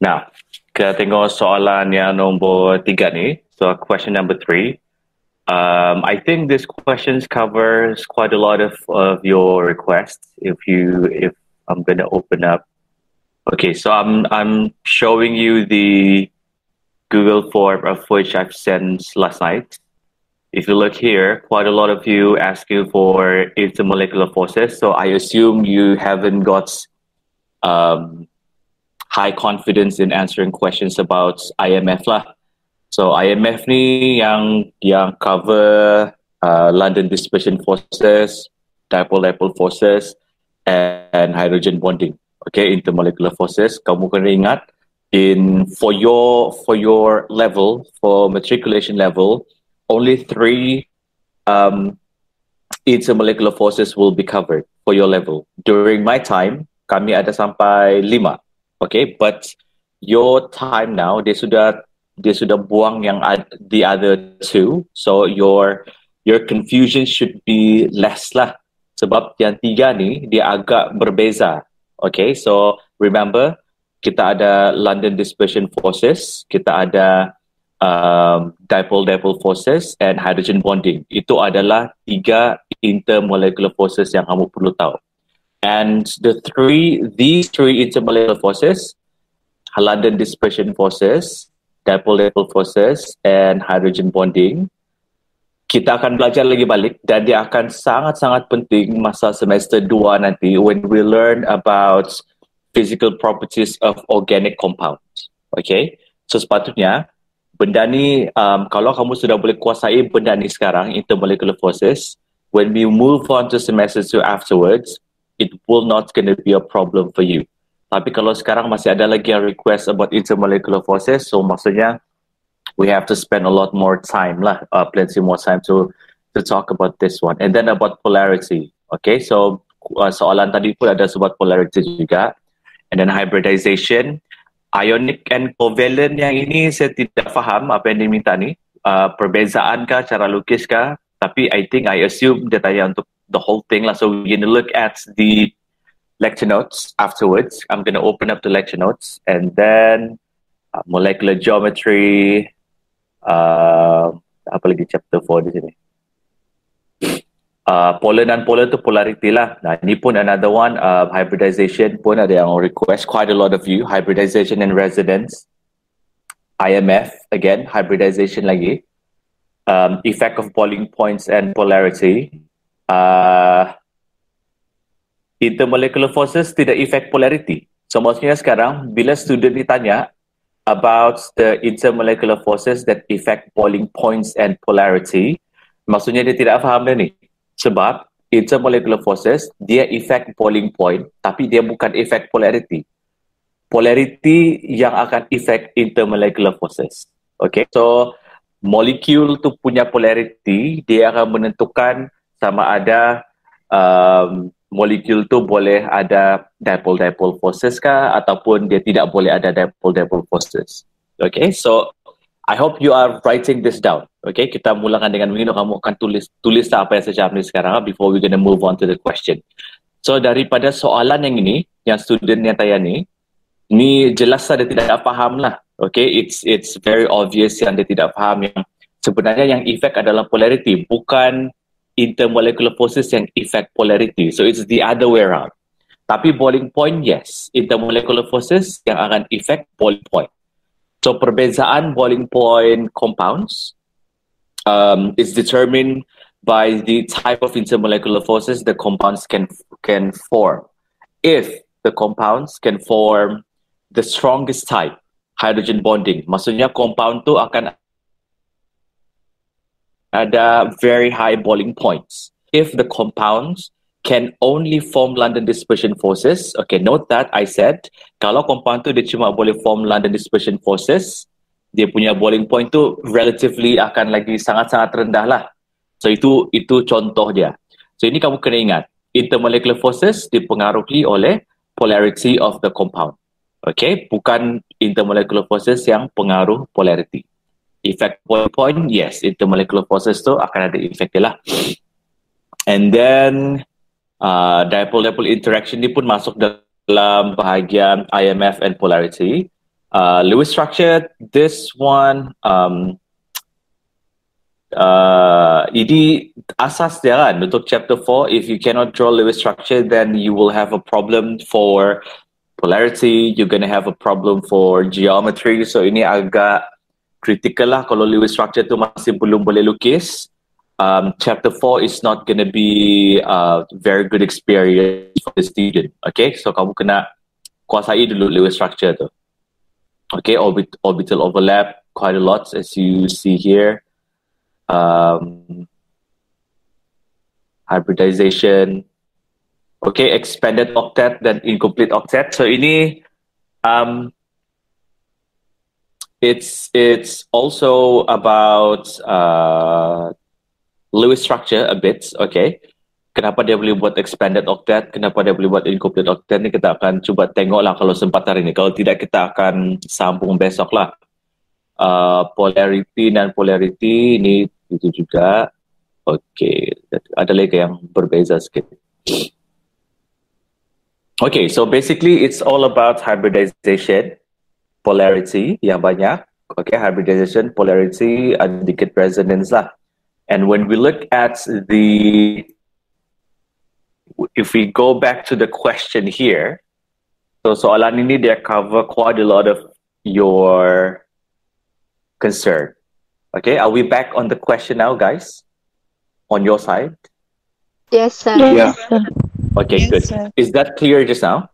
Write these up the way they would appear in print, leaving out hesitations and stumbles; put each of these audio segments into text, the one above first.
Now, kita tengok soalan yang nombor 3 ni. So, question number 3. I think this questions covers quite a lot of your requests. If I'm gonna open up. Okay, so I'm showing you the Google form of which I've sent last night. If you look here, quite a lot of you asking for intermolecular forces. So I assume you haven't got high confidence in answering questions about IMF lah. So IMF ni yang cover London dispersion forces, dipole-dipole forces, and hydrogen bonding. Okay, intermolecular forces. Kamu kena ingat for your level, for matriculation level, only 3 intermolecular forces will be covered for your level. During my time, kami ada sampai 5. Okay, but your time now, dia sudah buang yang the other 2. So your confusion should be less lah. Sebab yang 3 ni, dia agak berbeza. Okay, so remember, kita ada London dispersion forces, kita ada dipole-dipole forces, and hydrogen bonding. Itu adalah 3 intermolecular forces yang kamu perlu tahu. And these three intermolecular forces, London dispersion forces, dipole-dipole forces, and hydrogen bonding, kita akan belajar lagi balik dan dia akan sangat-sangat penting masa semester 2 nanti when we learn about physical properties of organic compounds. Okay, so sepatutnya benda ni, kalau kamu sudah boleh kuasai benda ni sekarang, intermolecular forces, when we move on to semester 2 afterwards, it will not going to be a problem for you. Tapi kalau sekarang masih ada lagi yang request about intermolecular forces, so maksudnya we have to spend a lot more time lah, plenty more time to talk about this one. And then about polarity. Okay, so soalan tadi pun ada sebab polarity juga. And then hybridization. Ionic and covalent yang ini saya tidak faham apa yang diminta ni. Perbezaan kah, cara lukis kah? Tapi I assume dia tanya untuk the whole thing lah. So we're going to look at the lecture notes afterwards. I'm going to open up the lecture notes. And then molecular geometry. Apa lagi chapter 4 di sini? Polar dan polar tu polarity lah. Nah, ini pun another one. Hybridization pun ada yang request, quite a lot of you. Hybridization and resonance. IMF, again, hybridization lagi. Effect of boiling points and polarity. Intermolecular forces tidak effect polarity. So maksudnya sekarang, bila student ditanya about the intermolecular forces that affect boiling points and polarity, maksudnya dia tidak faham dah ni. Sebab intermolecular forces, dia affect boiling point, tapi dia bukan affect polarity. Polarity yang akan affect intermolecular forces. Okay, so molekul tu punya polarity, dia akan menentukan sama ada molekul tu boleh ada dipole-dipole forces kah ataupun dia tidak boleh ada dipole-dipole forces. Okay, so I hope you are writing this down. Okay, kita mulakan dengan begini. Kamu akan tulis apa yang saya cakap sekarang before we're gonna move on to the question. So daripada soalan yang ini, yang student yang tanya ni jelas dia tidak faham lah. Okay, it's very obvious yang dia tidak faham yang sebenarnya yang effect adalah polarity, bukan intermolecular forces yang effect polarity. So it's the other way around. Tapi boiling point, yes. Intermolecular forces yang akan effect boiling point. So perbezaan boiling point compounds is determined by the type of intermolecular forces the compounds can form. If the compounds can form the strongest type, hydrogen bonding, maksudnya compound tu akan ada very high boiling points. If the compounds can only form London dispersion forces, okay, note that I said, kalau compound tu dia cuma boleh form London dispersion forces, dia punya boiling point tu relatively akan lagi sangat-sangat rendah lah. So itu contoh dia. So ini kamu kena ingat, intermolecular forces dipengaruhi oleh polarity of the compound. Okay, bukan intermolecular forces yang pengaruh polarity. Effect boiling point, yes, intermolecular forces tu akan ada effect dia lah. And then dipole-dipole interaction ni pun masuk dalam bahagian IMF and polarity. Lewis structure, this one, ini asas dia kan untuk chapter 4. If you cannot draw Lewis structure, then you will have a problem for polarity, you're gonna have a problem for geometry. So ini agak critical lah kalau Lewis structure tu masih belum boleh lukis. Chapter 4 is not gonna be a very good experience for the student. Okay, so kamu kena kuasai dulu Lewis structure tu. Okay, orbital overlap quite a lot as you see here. Hybridization, okay, expanded octet dan incomplete octet. So ini it's also about Lewis structure a bit. Okay, kenapa dia boleh buat expanded octet, kenapa dia boleh buat incomplete octet ni kita akan cuba tengok lah kalau sempat hari ni. Kalau tidak kita akan sambung besok lah. Polarity dan polarity ini itu juga. Okay, ada lagi yang berbeza sikit. Okay, so basically it's all about hybridization, polarity yang banyak. Okay, hybridization, polarity, ada dikit resonance lah. And when we look at if we go back to the question here, so soalan ini dia cover quite a lot of your concern. Okay, are we back on the question now, guys? On your side? Yes, sir. Yes, sir. Okay, yes, good. Sir. Is that clear just now?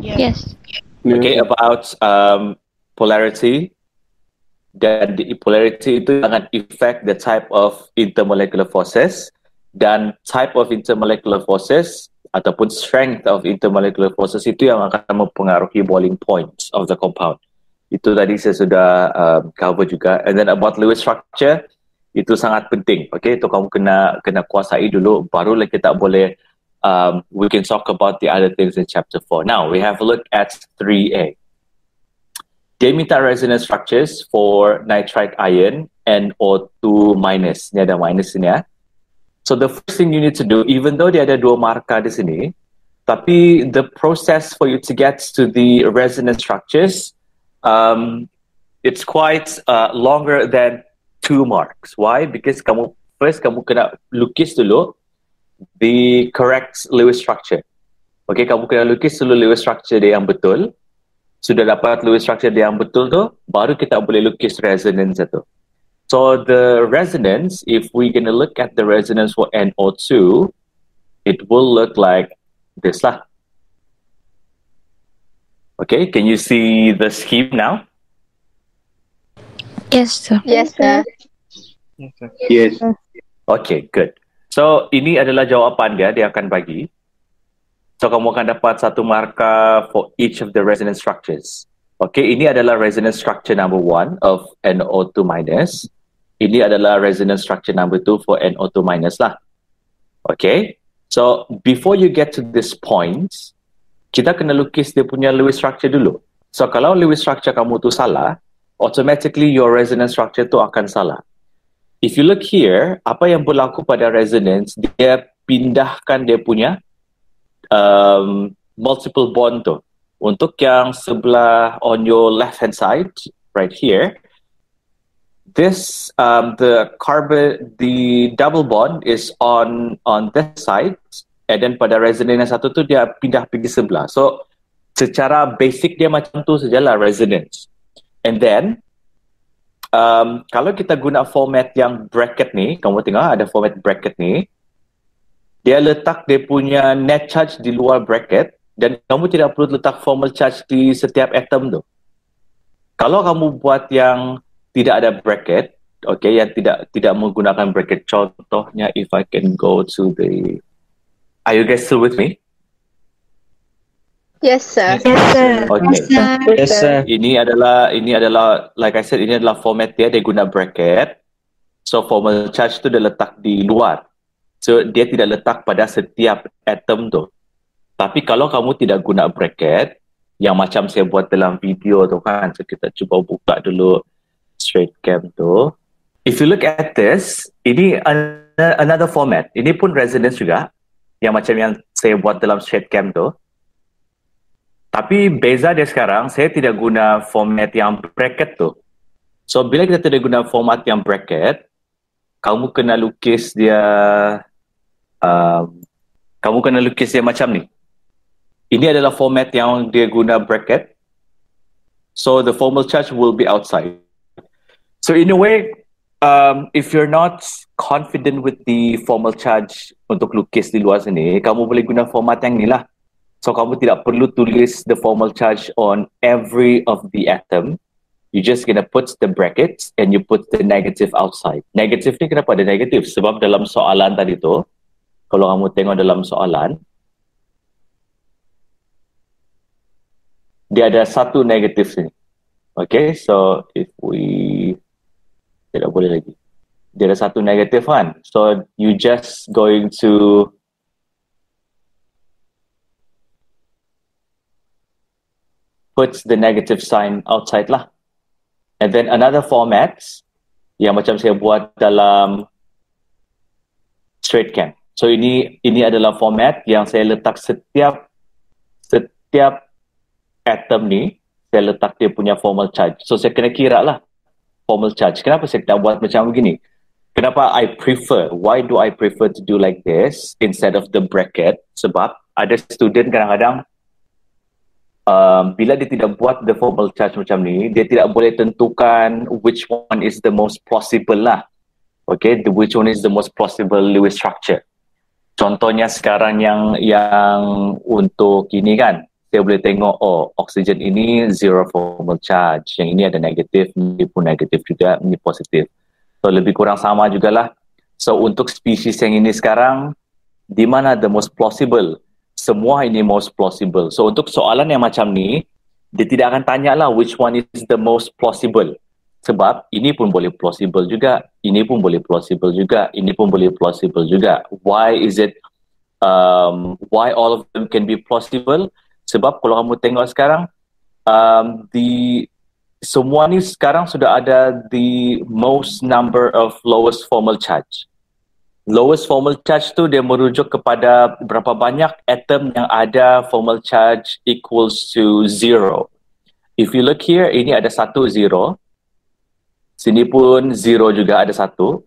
Yes. Okay, about polarity. Dan the polarity itu akan affect the type of intermolecular forces, dan type of intermolecular forces ataupun strength of intermolecular forces itu yang akan mempengaruhi boiling points of the compound. Itu tadi saya sudah cover juga. And then about Lewis structure, itu sangat penting. Okay, itu kamu kena kuasai dulu, barulah kita boleh we can talk about the other things in chapter 4. Now we have a look at 3A. Dia minta resonance structures for nitrite ion NO2 minus. Ini ada minus sini ya. So the first thing you need to do, even though dia ada dua markah di sini, tapi the process for you to get to the resonance structures, it's quite longer than 2 marks. Why? Because kamu kena lukis dulu the correct Lewis structure. Okay, kamu kena lukis dulu Lewis structure dia yang betul. Sudah dapat Lewis structure dia yang betul tu, baru kita boleh lukis resonance itu. So the resonance, if we're gonna look at the resonance for NO2, it will look like this lah. Okay, can you see the scheme now? Yes, sir. Yes, sir. Yes. Okay, good. So ini adalah jawapan dia akan bagi. So kamu akan dapat satu markah for each of the resonance structures. Okay, ini adalah resonance structure number 1 of NO2 minus. Ini adalah resonance structure number 2 for NO2 minus lah. Okay, so before you get to this point, kita kena lukis dia punya Lewis structure dulu. So kalau Lewis structure kamu tu salah, automatically your resonance structure tu akan salah. If you look here, apa yang berlaku pada resonance, dia pindahkan dia punya multiple bond tu. Untuk yang sebelah on your left hand side, right here, this the double bond is on this side, and then pada resonance yang satu tu dia pindah pergi sebelah. So secara basic dia macam tu sajalah resonance. And then kalau kita guna format yang bracket ni, kamu tengok ada format bracket ni, dia letak dia punya net charge di luar bracket, dan kamu tidak perlu letak formal charge di setiap atom tu. Kalau kamu buat yang tidak ada bracket, okay, yang tidak menggunakan bracket, contohnya if I can go to the, are you guys still with me? Yes, sir. Yes, sir. Okay. Yes, sir. Yes, sir. Ini adalah like I said, ini adalah format dia guna bracket. So formal charge tu dia letak di luar. So dia tidak letak pada setiap atom tu. Tapi kalau kamu tidak guna bracket, yang macam saya buat dalam video tu kan, so kita cuba buka dulu straight cam tu. If you look at this, ini another format. Ini pun resonance juga, yang macam yang saya buat dalam straight cam tu. Tapi beza dia sekarang, saya tidak guna format yang bracket tu. So bila kita tidak guna format yang bracket, kamu kena lukis dia kamu kena lukis dia macam ni. Ini adalah format yang dia guna bracket. So the formal charge will be outside. So in a way, if you're not confident with the formal charge untuk lukis di luar sini, kamu boleh guna format yang ni lah. So kamu tidak perlu tulis the formal charge on every of the atom. You just gonna put the brackets and you put the negative outside. Negative ni kenapa ada negative? Sebab dalam soalan tadi tu, kalau kamu tengok dalam soalan, dia ada satu negatif sini. Okay, so if we tidak boleh lagi. Dia ada satu negatif kan. So you just going to put the negative sign outside lah. And then another format yang macam saya buat dalam STR8CHEM. So ini adalah format yang saya letak setiap atom ni, saya letak dia punya formal charge. So saya kena kira lah formal charge. Kenapa saya tak buat macam begini? Kenapa why do I prefer to do like this instead of the bracket? Sebab ada student kadang-kadang bila dia tidak buat the formal charge macam ni, dia tidak boleh tentukan which one is the most plausible lah. Okay, which one is the most plausible Lewis structure. Contohnya sekarang yang untuk ini kan, saya boleh tengok, oh, oksigen ini zero formal charge, yang ini ada negatif, ini pun negatif juga, ini positif. So lebih kurang sama jugalah. So untuk spesies yang ini sekarang, di mana the most plausible? Semua ini most plausible. So untuk soalan yang macam ni, dia tidak akan tanya lah which one is the most plausible. Sebab ini pun boleh plausible juga, ini pun boleh plausible juga, ini pun boleh plausible juga. Why is it, why all of them can be plausible? Sebab kalau kamu tengok sekarang, semua ni sekarang sudah ada the most number of lowest formal charge. Lowest formal charge tu dia merujuk kepada berapa banyak atom yang ada formal charge equals to 0. If you look here, ini ada 1, 0. Sini pun 0 juga, ada 1.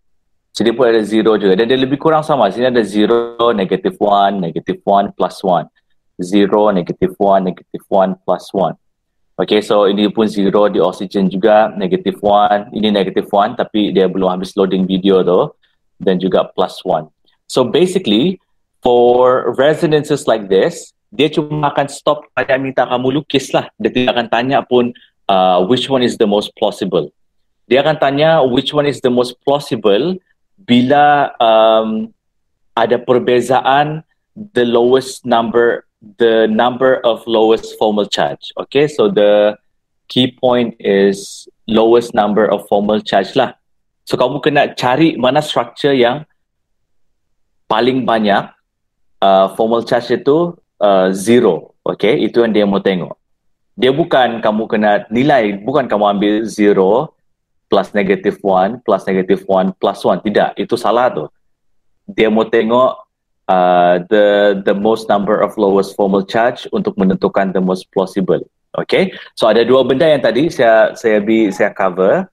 Sini pun ada 0 juga. Dan dia lebih kurang sama. Sini ada 0, negative 1, negative 1, plus 1. 0, negative 1, negative 1, plus 1. Okay, so ini pun 0 di oxygen juga, negative 1. Ini negative 1, tapi dia belum habis loading video tu. Dan juga plus 1. So basically, for resonances like this, dia cuma akan stop pada minta kamu lukis lah. Dia tidak akan tanya pun which one is the most plausible. Dia akan tanya which one is the most plausible bila ada perbezaan the number of lowest formal charge. Okay, so the key point is lowest number of formal charge lah. So kamu kena cari mana structure yang paling banyak formal charge itu 0. Okay, itu yang dia mau tengok. Dia bukan kamu kena nilai, bukan kamu ambil 0 plus negative 1 plus negative 1 plus 1. Tidak, itu salah tu. Dia mau tengok the most number of lowest formal charge untuk menentukan the most plausible. Okay, so ada dua benda yang tadi saya cover.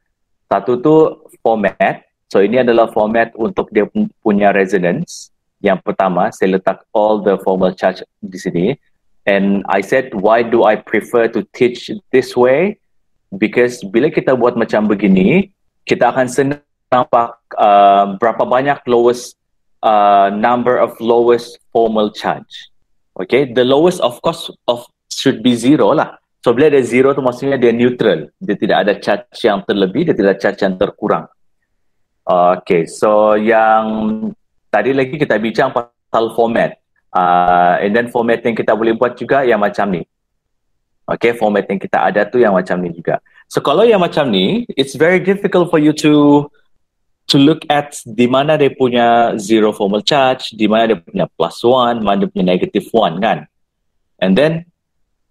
Satu tu format. So ini adalah format untuk dia punya resonance. Yang pertama, saya letak all the formal charge di sini. And I said, why do I prefer to teach this way? Because bila kita buat macam begini, kita akan senang nampak berapa banyak lowest number of lowest formal charge. Okay, the lowest of course should be 0 lah. So bila ada 0 tu maksudnya dia neutral. Dia tidak ada charge yang terlebih, dia tidak ada charge yang terkurang. Okay, so yang tadi lagi kita bincang pasal format. And then format yang kita boleh buat juga yang macam ni. Okay, format yang kita ada tu yang macam ni juga. So kalau yang macam ni, it's very difficult for you to look at di mana dia punya 0 formal charge, di mana dia punya plus 1, mana dia punya negative 1 kan. And then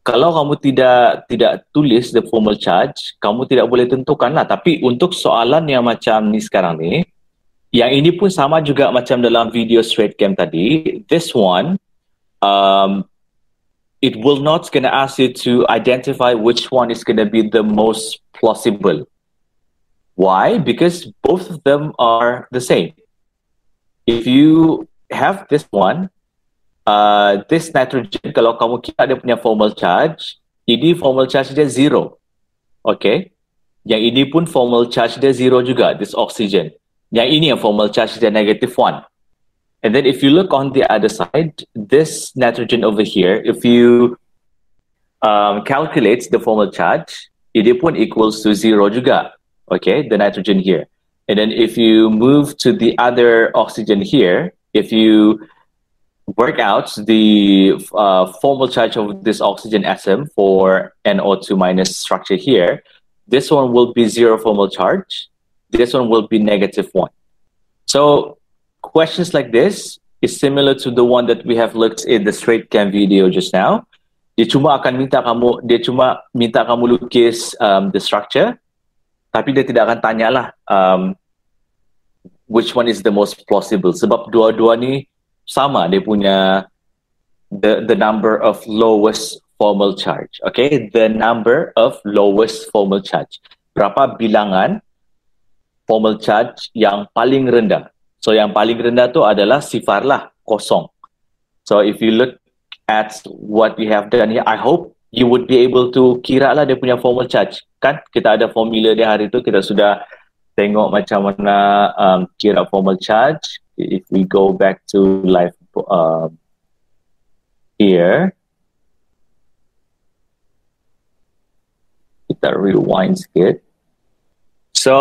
kalau kamu tidak tulis the formal charge, kamu tidak boleh tentukan lah. Tapi untuk soalan yang macam ni sekarang ni, yang ini pun sama juga macam dalam video STR8CHEM tadi. This one, it will not gonna ask you to identify which one is gonna be the most plausible. Why? Because both of them are the same. If you have this one, this nitrogen, kalau kamu kira dia punya formal charge, ini formal charge dia 0. Okay? Yang ini pun formal charge dia 0 juga, this oxygen. Yang ini yang formal charge dia -1. And then if you look on the other side, this nitrogen over here, if you calculate the formal charge, ini pun equals to 0 juga. Okay, the nitrogen here. And then if you move to the other oxygen here, if you work out the formal charge of this oxygen atom for NO2 minus structure here, this one will be 0 formal charge. This one will be -1. So questions like this is similar to the one that we have looked in the straight cam video just now. Dia cuma minta kamu lukis the structure, tapi dia tidak akan tanyalah which one is the most plausible. Sebab dua-dua ni sama, dia punya the number of lowest formal charge. Okay, the number of lowest formal charge. Berapa bilangan formal charge yang paling rendah? So yang paling rendah tu adalah sifar lah, kosong. So if you look at what we have done here, I hope you would be able to kira lah dia punya formal charge. Kan kita ada formula dia hari tu, kita sudah tengok macam mana kira formal charge. If we go back to live here, kita rewind sikit. So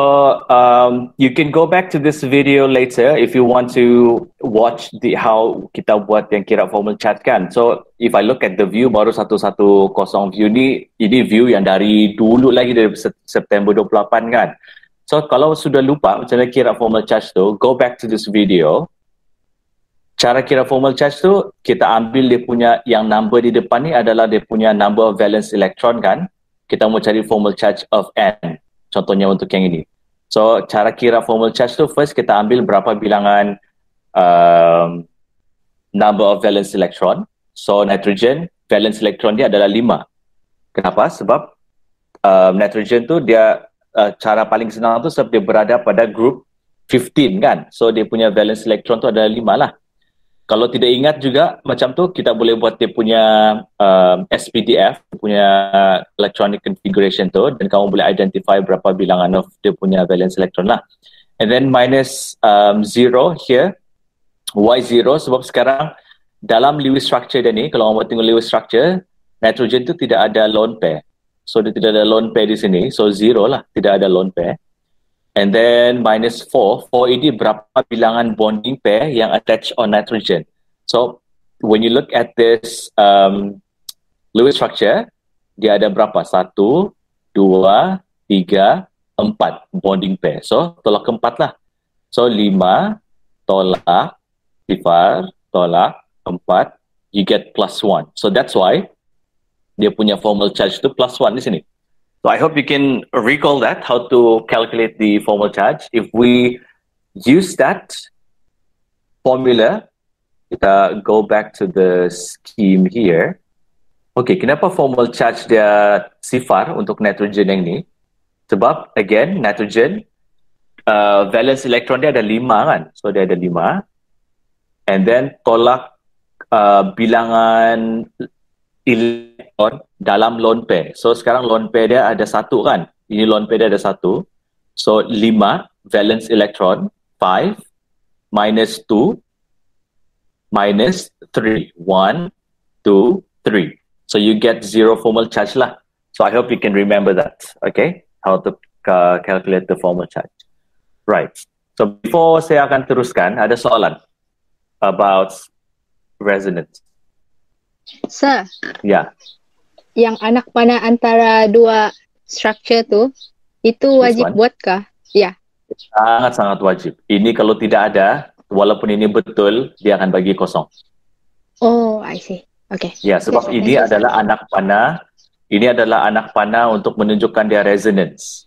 you can go back to this video later if you want to watch how kita buat yang kira formal charge kan. So if I look at the view, baru 110 view ni, ini view yang dari dulu lagi, dari September 28 kan. So kalau sudah lupa macam mana kira formal charge tu, go back to this video. Cara kira formal charge tu, kita ambil dia punya yang number di depan ni adalah dia punya number of valence electron kan. Kita mau cari formal charge of N. Contohnya untuk yang ini. So, cara kira formal charge tu, first kita ambil berapa bilangan number of valence electron. So, nitrogen, valence electron dia adalah 5. Kenapa? Sebab nitrogen tu dia, cara paling senang tu sebab dia berada pada group 15 kan. So, dia punya valence electron tu adalah 5 lah. Kalau tidak ingat juga macam tu, kita boleh buat dia punya SPDF, punya electronic configuration tu, dan kamu boleh identify berapa bilangan of dia punya valence electron lah. And then minus 0 here. Why 0? Sebab sekarang dalam Lewis structure dia ni, kalau kamu tengok Lewis structure, nitrogen tu tidak ada lone pair. So dia tidak ada lone pair di sini. So 0 lah, tidak ada lone pair. And then minus 4. 4 ini berapa bilangan bonding pair yang attached on nitrogen. So when you look at this Lewis structure, dia ada berapa? 1, 2, 3, 4 bonding pair. So tolak 4 lah. So 5 tolak sifar tolak 4, you get +1. So that's why dia punya formal charge tu +1 di sini. So I hope you can recall that, how to calculate the formal charge. If we use that formula, kita go back to the scheme here. Okay, kenapa formal charge dia sifar untuk nitrogen yang ni? Sebab, again, nitrogen, valence electron dia ada 5 kan? So dia ada 5. And then tolak bilangan electron dalam lone pair. So sekarang lone pair dia ada 1 kan. Ini lone pair dia ada 1. So 5 valence electron, 5 minus 2 minus 3. 1, 2, 3. So you get 0 formal charge lah. So I hope you can remember that. Okay, how to calculate the formal charge. Right. So before saya akan teruskan, ada soalan about resonance. Sir, Ya. yang anak panah antara dua structure tu, itu wajib buatkah? Ya. Sangat-sangat wajib. Ini kalau tidak ada, walaupun ini betul, dia akan bagi kosong. Oh, I see. Okay. Ya, sebab ini adalah anak panah. Ini adalah anak panah untuk menunjukkan dia resonance.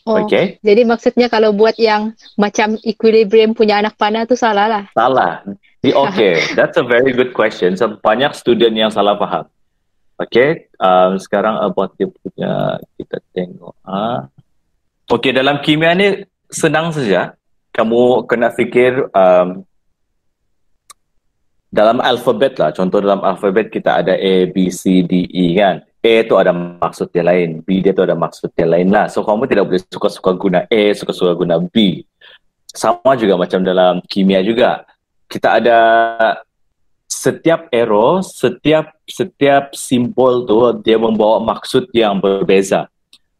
Oh, okay. Jadi maksudnya kalau buat yang macam equilibrium punya anak panah tu salah lah. Salah. Okay, that's a very good question. So, banyak student yang salah faham. Okay, sekarang about dia punya, kita tengok. Okay, dalam kimia ni senang saja. Kamu kena fikir dalam alfabet lah. Contoh dalam alfabet kita ada A, B, C, D, E kan. A tu ada maksud dia lain, B dia tu ada maksud dia lain lah. So kamu tidak boleh suka-suka guna A, suka-suka guna B. Sama juga macam dalam kimia juga. Kita ada setiap arrow, setiap simbol tu dia membawa maksud yang berbeza.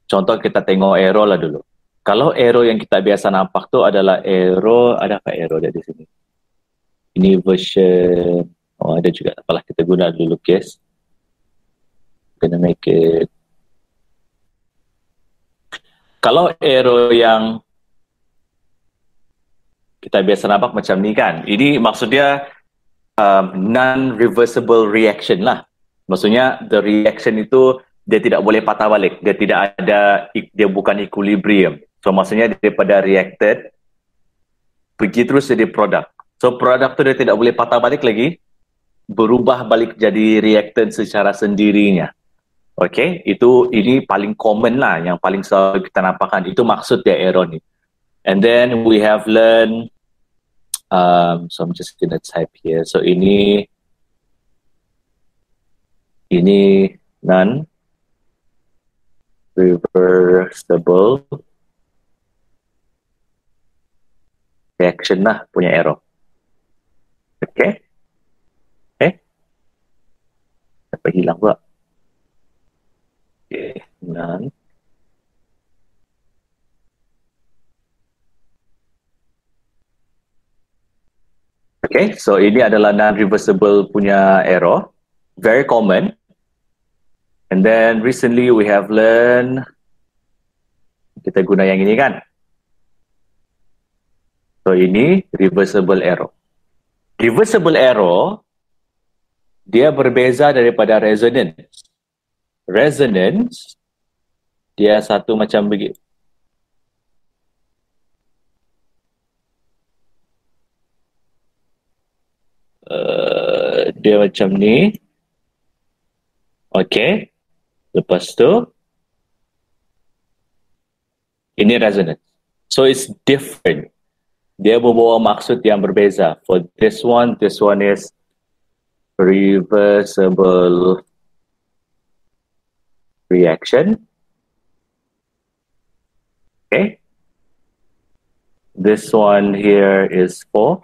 Contoh kita tengok arrow lah dulu. Kalau arrow yang kita biasa nampak tu adalah arrow, adakah arrow dia di sini? Ini version, ada juga. Apalah, kita guna dulu lukis. Gonna make it. Kalau arrow yang kita biasa nampak macam ni kan, ini maksudnya non-reversible reaction lah. Maksudnya the reaction itu dia tidak boleh patah balik. Dia tidak ada, dia bukan equilibrium. So maksudnya daripada reacted pergi terus jadi produk. So produk tu dia tidak boleh patah balik lagi, berubah balik jadi reactant secara sendirinya. Okay, ini paling common lah, yang paling selalu kita nampakkan. Itu maksud dia arrow ni. And then we have learned, so I'm just gonna type here. So ini non-reversible reaction lah punya arrow. Okay. Sampai hilang pula. Okay, none. Okay, so ini adalah non-reversible punya arrow. Very common. And then recently we have learned, kita guna yang ini kan. So ini reversible arrow. Reversible arrow, dia berbeza daripada resonance. Resonance, dia satu macam begitu. Dia macam ni. Okay. Lepas tu, ini resonance. So it's different. Dia membawa maksud yang berbeza. For this one is reversible reaction. Okay. This one here is for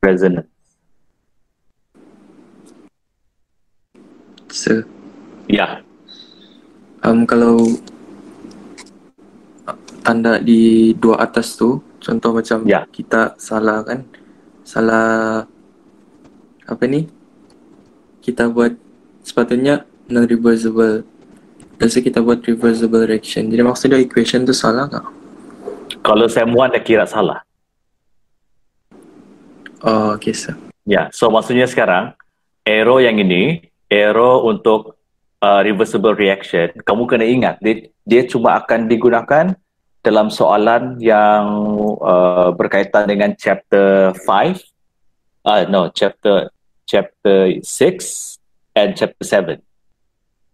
resonance. Sir. Ya. Kalau tanda di dua atas tu, contoh macam kita salah kan, salah apa ni? Kita buat sepatutnya non-reversible, dan kita buat reversible reaction. Jadi maksudnya equation tu salah tak? Kalau SEM1 dah kira salah. Oh, okay sir. Ya, so maksudnya sekarang arrow yang ini, arrow untuk reversible reaction, kamu kena ingat dia cuma akan digunakan dalam soalan yang berkaitan dengan chapter 5, chapter 6 and chapter 7.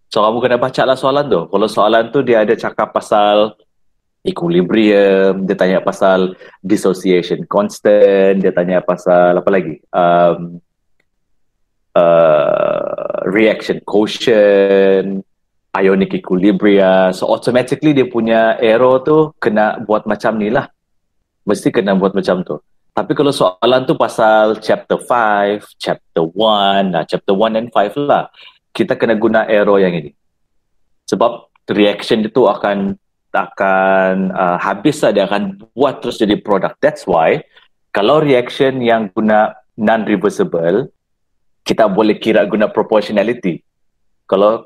So kamu kena baca lah soalan tu. Kalau soalan tu dia ada cakap pasal equilibrium, dia tanya pasal dissociation constant, dia tanya pasal apa lagi? Reaction quotient, ionic equilibria. So automatically dia punya arrow tu kena buat macam ni lah. Mesti kena buat macam tu. Tapi kalau soalan tu pasal chapter 5, chapter 1, chapter 1 and 5 lah, kita kena guna arrow yang ini. Sebab reaction itu akan habis lah, dia akan buat terus jadi produk. That's why kalau reaction yang guna non-reversible, kita boleh kira guna proportionality. Kalau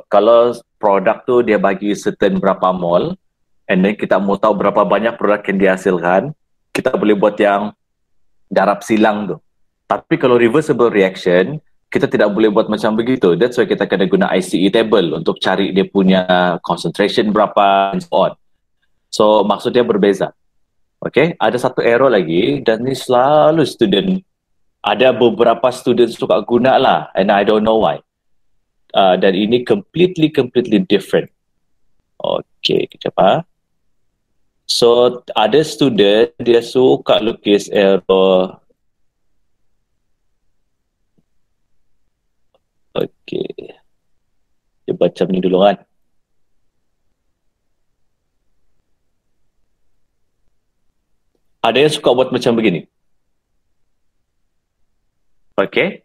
produk tu dia bagi certain berapa mol, and then kita mau tahu berapa banyak produk yang dihasilkan, kita boleh buat yang darab silang tu. Tapi kalau reversible reaction, kita tidak boleh buat macam begitu. That's why kita kena guna ICE table untuk cari dia punya concentration berapa and so on. So maksudnya berbeza. Okay, ada satu arrow lagi, dan ni selalu ada beberapa student suka guna lah, and I don't know why. dan ini completely different. Okay, kejap ah. So ada student dia suka lukis arrow. Okay, dia macam ni dulu kan. Ada yang suka buat macam begini. Okay,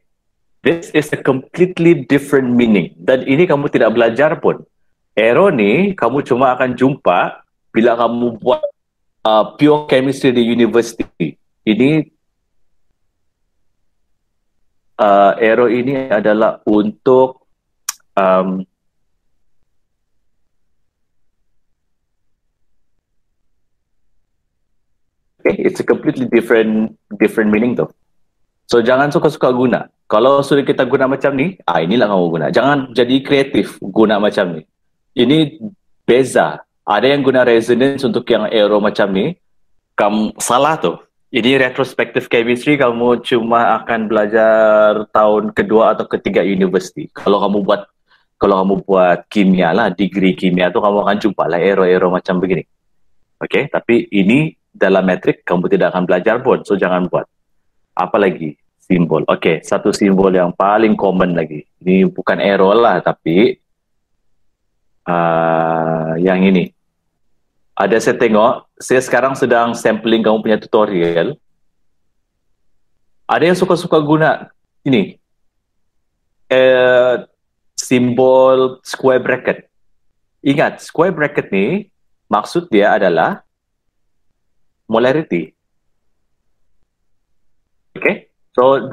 this is a completely different meaning. Dan ini kamu tidak belajar pun. Arrow ni kamu cuma akan jumpa bila kamu buat pure chemistry di university. Ini arrow ini adalah untuk okay, it's a completely different meaning tu. So jangan suka-suka guna. Kalau sudah kita guna macam ni, inilah kamu guna. Jangan jadi kreatif guna macam ni. Ini beza. Ada yang guna resonance untuk yang arrow macam ni. Kamu salah tu. Ini retrospective chemistry, kamu cuma akan belajar tahun kedua atau ketiga university. Kalau kamu buat kimia lah, degree kimia tu kamu akan jumpa lah arrow macam begini. Okay, tapi ini dalam metrik kamu tidak akan belajar pun. So jangan buat. Apalagi simbol. Okay, satu simbol yang paling common lagi. Ini bukan arrow lah, tapi yang ini. Ada saya tengok, saya sekarang sedang sampling kamu punya tutorial. Ada yang suka-suka guna ini. Simbol square bracket. Ingat, square bracket ni maksud dia adalah molarity. Okay, so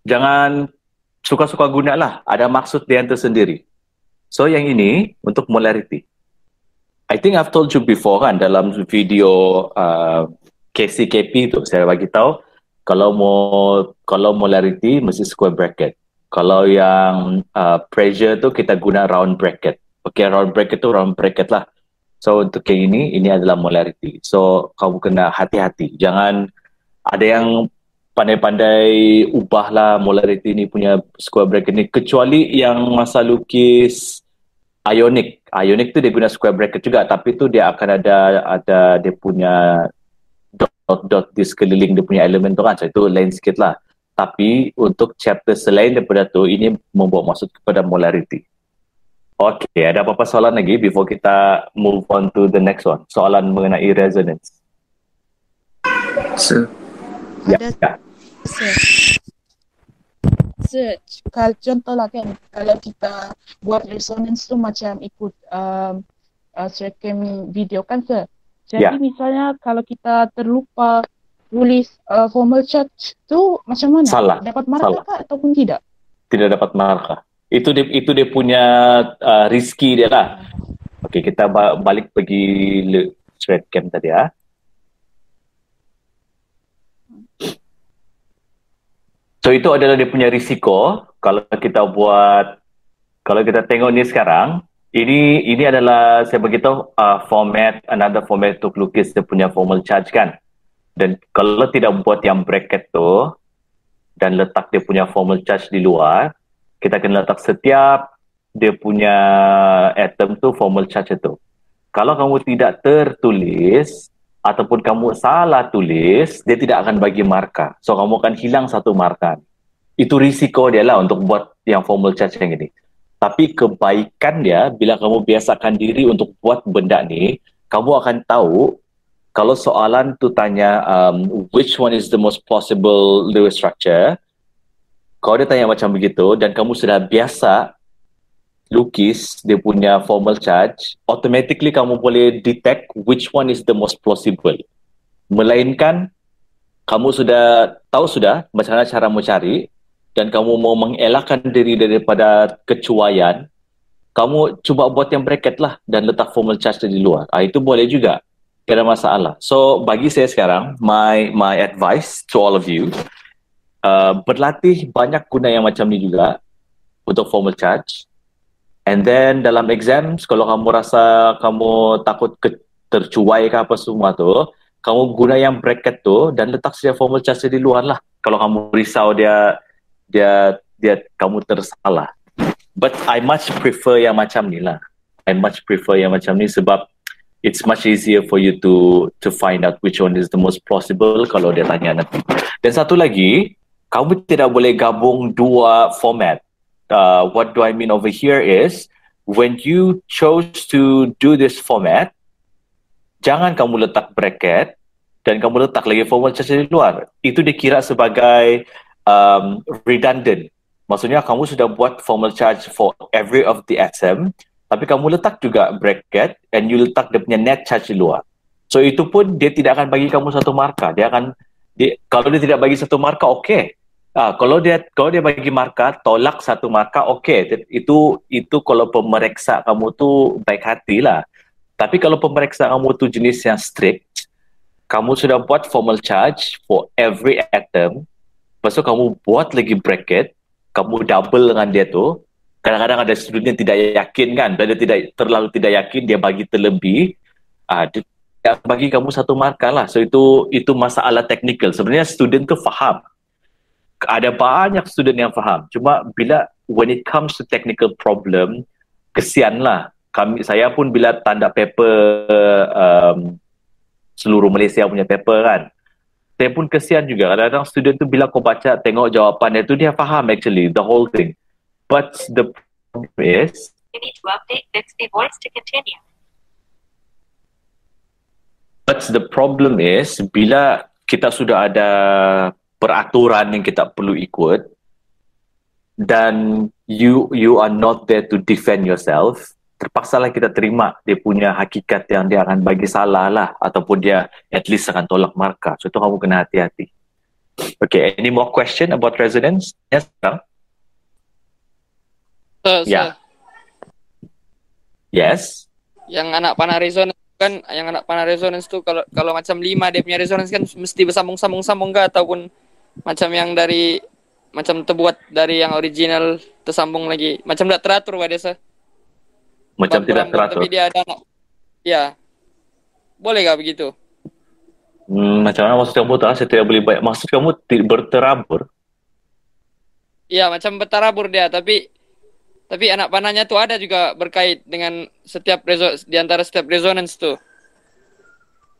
jangan suka-suka guna lah. Ada maksud dia tersendiri. So yang ini untuk molarity. I think I've told you before kan dalam video KCKP tu saya bagi tahu kalau molarity mesti square bracket. Kalau yang pressure tu kita guna round bracket. Okay, round bracket tu round bracket lah. So untuk yang ini adalah molarity. So kamu kena hati-hati. Jangan ada yang pandai-pandai ubahlah molarity ni punya square bracket ni. Kecuali yang masa lukis ionic. Ionic tu dia guna square bracket juga. Tapi tu dia akan ada dia punya dot di sekeliling dia punya elemen tu kan. So itu lain sikit lah. Tapi untuk chapter selain daripada tu, ini membawa maksud kepada molarity. Okay, ada apa-apa soalan lagi before kita move on to the next one? Soalan mengenai resonance. Sir. Ada Sir, kalau contohlah kan, kalau kita buat resonance tu macam ikut STR8CHEM video kan Sir. Jadi misalnya kalau kita terlupa tulis formal charge tu macam mana? Salah. Dapat markah kah ataupun tidak? Tidak dapat markah. Itu dia punya risky dia lah. Okay, kita balik pergi STR8CHEM tadi ya. So itu adalah dia punya risiko. Kalau kita tengok ni sekarang, ini adalah saya beritahu another format untuk lukis dia punya formal charge kan. Dan kalau tidak buat yang bracket tu dan letak dia punya formal charge di luar, kita kena letak setiap dia punya atom tu formal charge itu. Kalau kamu tidak tertulis ataupun kamu salah tulis, dia tidak akan bagi markah. So kamu akan hilang satu markah. Itu risiko dia lah untuk buat yang formal charge yang ini. Tapi kebaikan dia, bila kamu biasakan diri untuk buat benda ni, kamu akan tahu kalau soalan tu tanya which one is the most plausible Lewis structure, kalau dia tanya macam begitu dan kamu sudah biasa lukis dia punya formal charge, automatically kamu boleh detect which one is the most plausible. Melainkan kamu sudah tahu macam mana cara mencari dan kamu mau mengelakkan diri daripada kecuaian, kamu cuba buat yang bracket lah dan letak formal charge di luar. Itu boleh juga. Tidak ada masalah. So bagi saya sekarang, my advice to all of you, berlatih banyak guna yang macam ni juga untuk formal charge. And then dalam exams, kalau kamu rasa kamu takut tercuai ke apa semua tu, kamu guna yang bracket tu dan letak saja formal charge di luar lah. Kalau kamu risau dia kamu tersalah. But I much prefer yang macam ni lah. I much prefer yang macam ni sebab it's much easier for you to find out which one is the most plausible kalau dia tanya nanti. Dan satu lagi, kamu tidak boleh gabung dua format. What do I mean over here is, when you chose to do this format, jangan kamu letak bracket dan kamu letak lagi formal charge di luar. Itu dikira sebagai redundant. Maksudnya kamu sudah buat formal charge for every of the atom, tapi kamu letak juga bracket and you letak dia punya net charge di luar. So itu pun dia tidak akan bagi kamu satu markah. Kalau dia tidak bagi satu markah, okey. Kalau dia bagi markah, tolak satu markah, okey. Itu kalau pemeriksa kamu tu baik hati lah. Tapi kalau pemeriksa kamu tu jenis yang strict, kamu sudah buat formal charge for every atom, lepas tu kamu buat lagi bracket, kamu double dengan dia tu. Kadang-kadang ada student yang tidak yakin kan, bila dia terlalu tidak yakin, dia bagi terlebih, dia bagi kamu satu markah lah. So itu masalah teknikal. Sebenarnya student tu faham. Ada banyak student yang faham. Cuma when it comes to technical problem, kesian lah. Saya pun bila tanda paper seluruh Malaysia punya paper kan, saya pun kesian juga. Kadang-kadang student tu bila kau baca, tengok jawapan dia tu, dia faham actually the whole thing. But the problem is, you need to update Bixby voice to continue. But the problem is, bila kita sudah ada peraturan yang kita perlu ikut dan you are not there to defend yourself, terpaksalah kita terima dia punya hakikat yang dia akan bagi salah lah, ataupun dia at least akan tolak markah. So itu kamu kena hati-hati. Okay, any more question about resonance? Yes, sekarang? Yeah. Yes. Yang anak panah resonance kan, yang anak panah resonance tu kalau macam 5 dia punya resonance kan mesti bersambung-sambung ke, ataupun macam yang dari macam terbuat dari yang original tersambung lagi. Macam tak teratur Pak Desa. Macam tidak teratur. Tapi dia ada anak. Ya. Boleh tak begitu? Macam mana maksud kamu tak? Saya tidak boleh bayar. Maksud kamu berterabur? Ya, macam berterabur dia, tapi anak panahnya tu ada juga berkait dengan setiap di antara setiap resonance tu.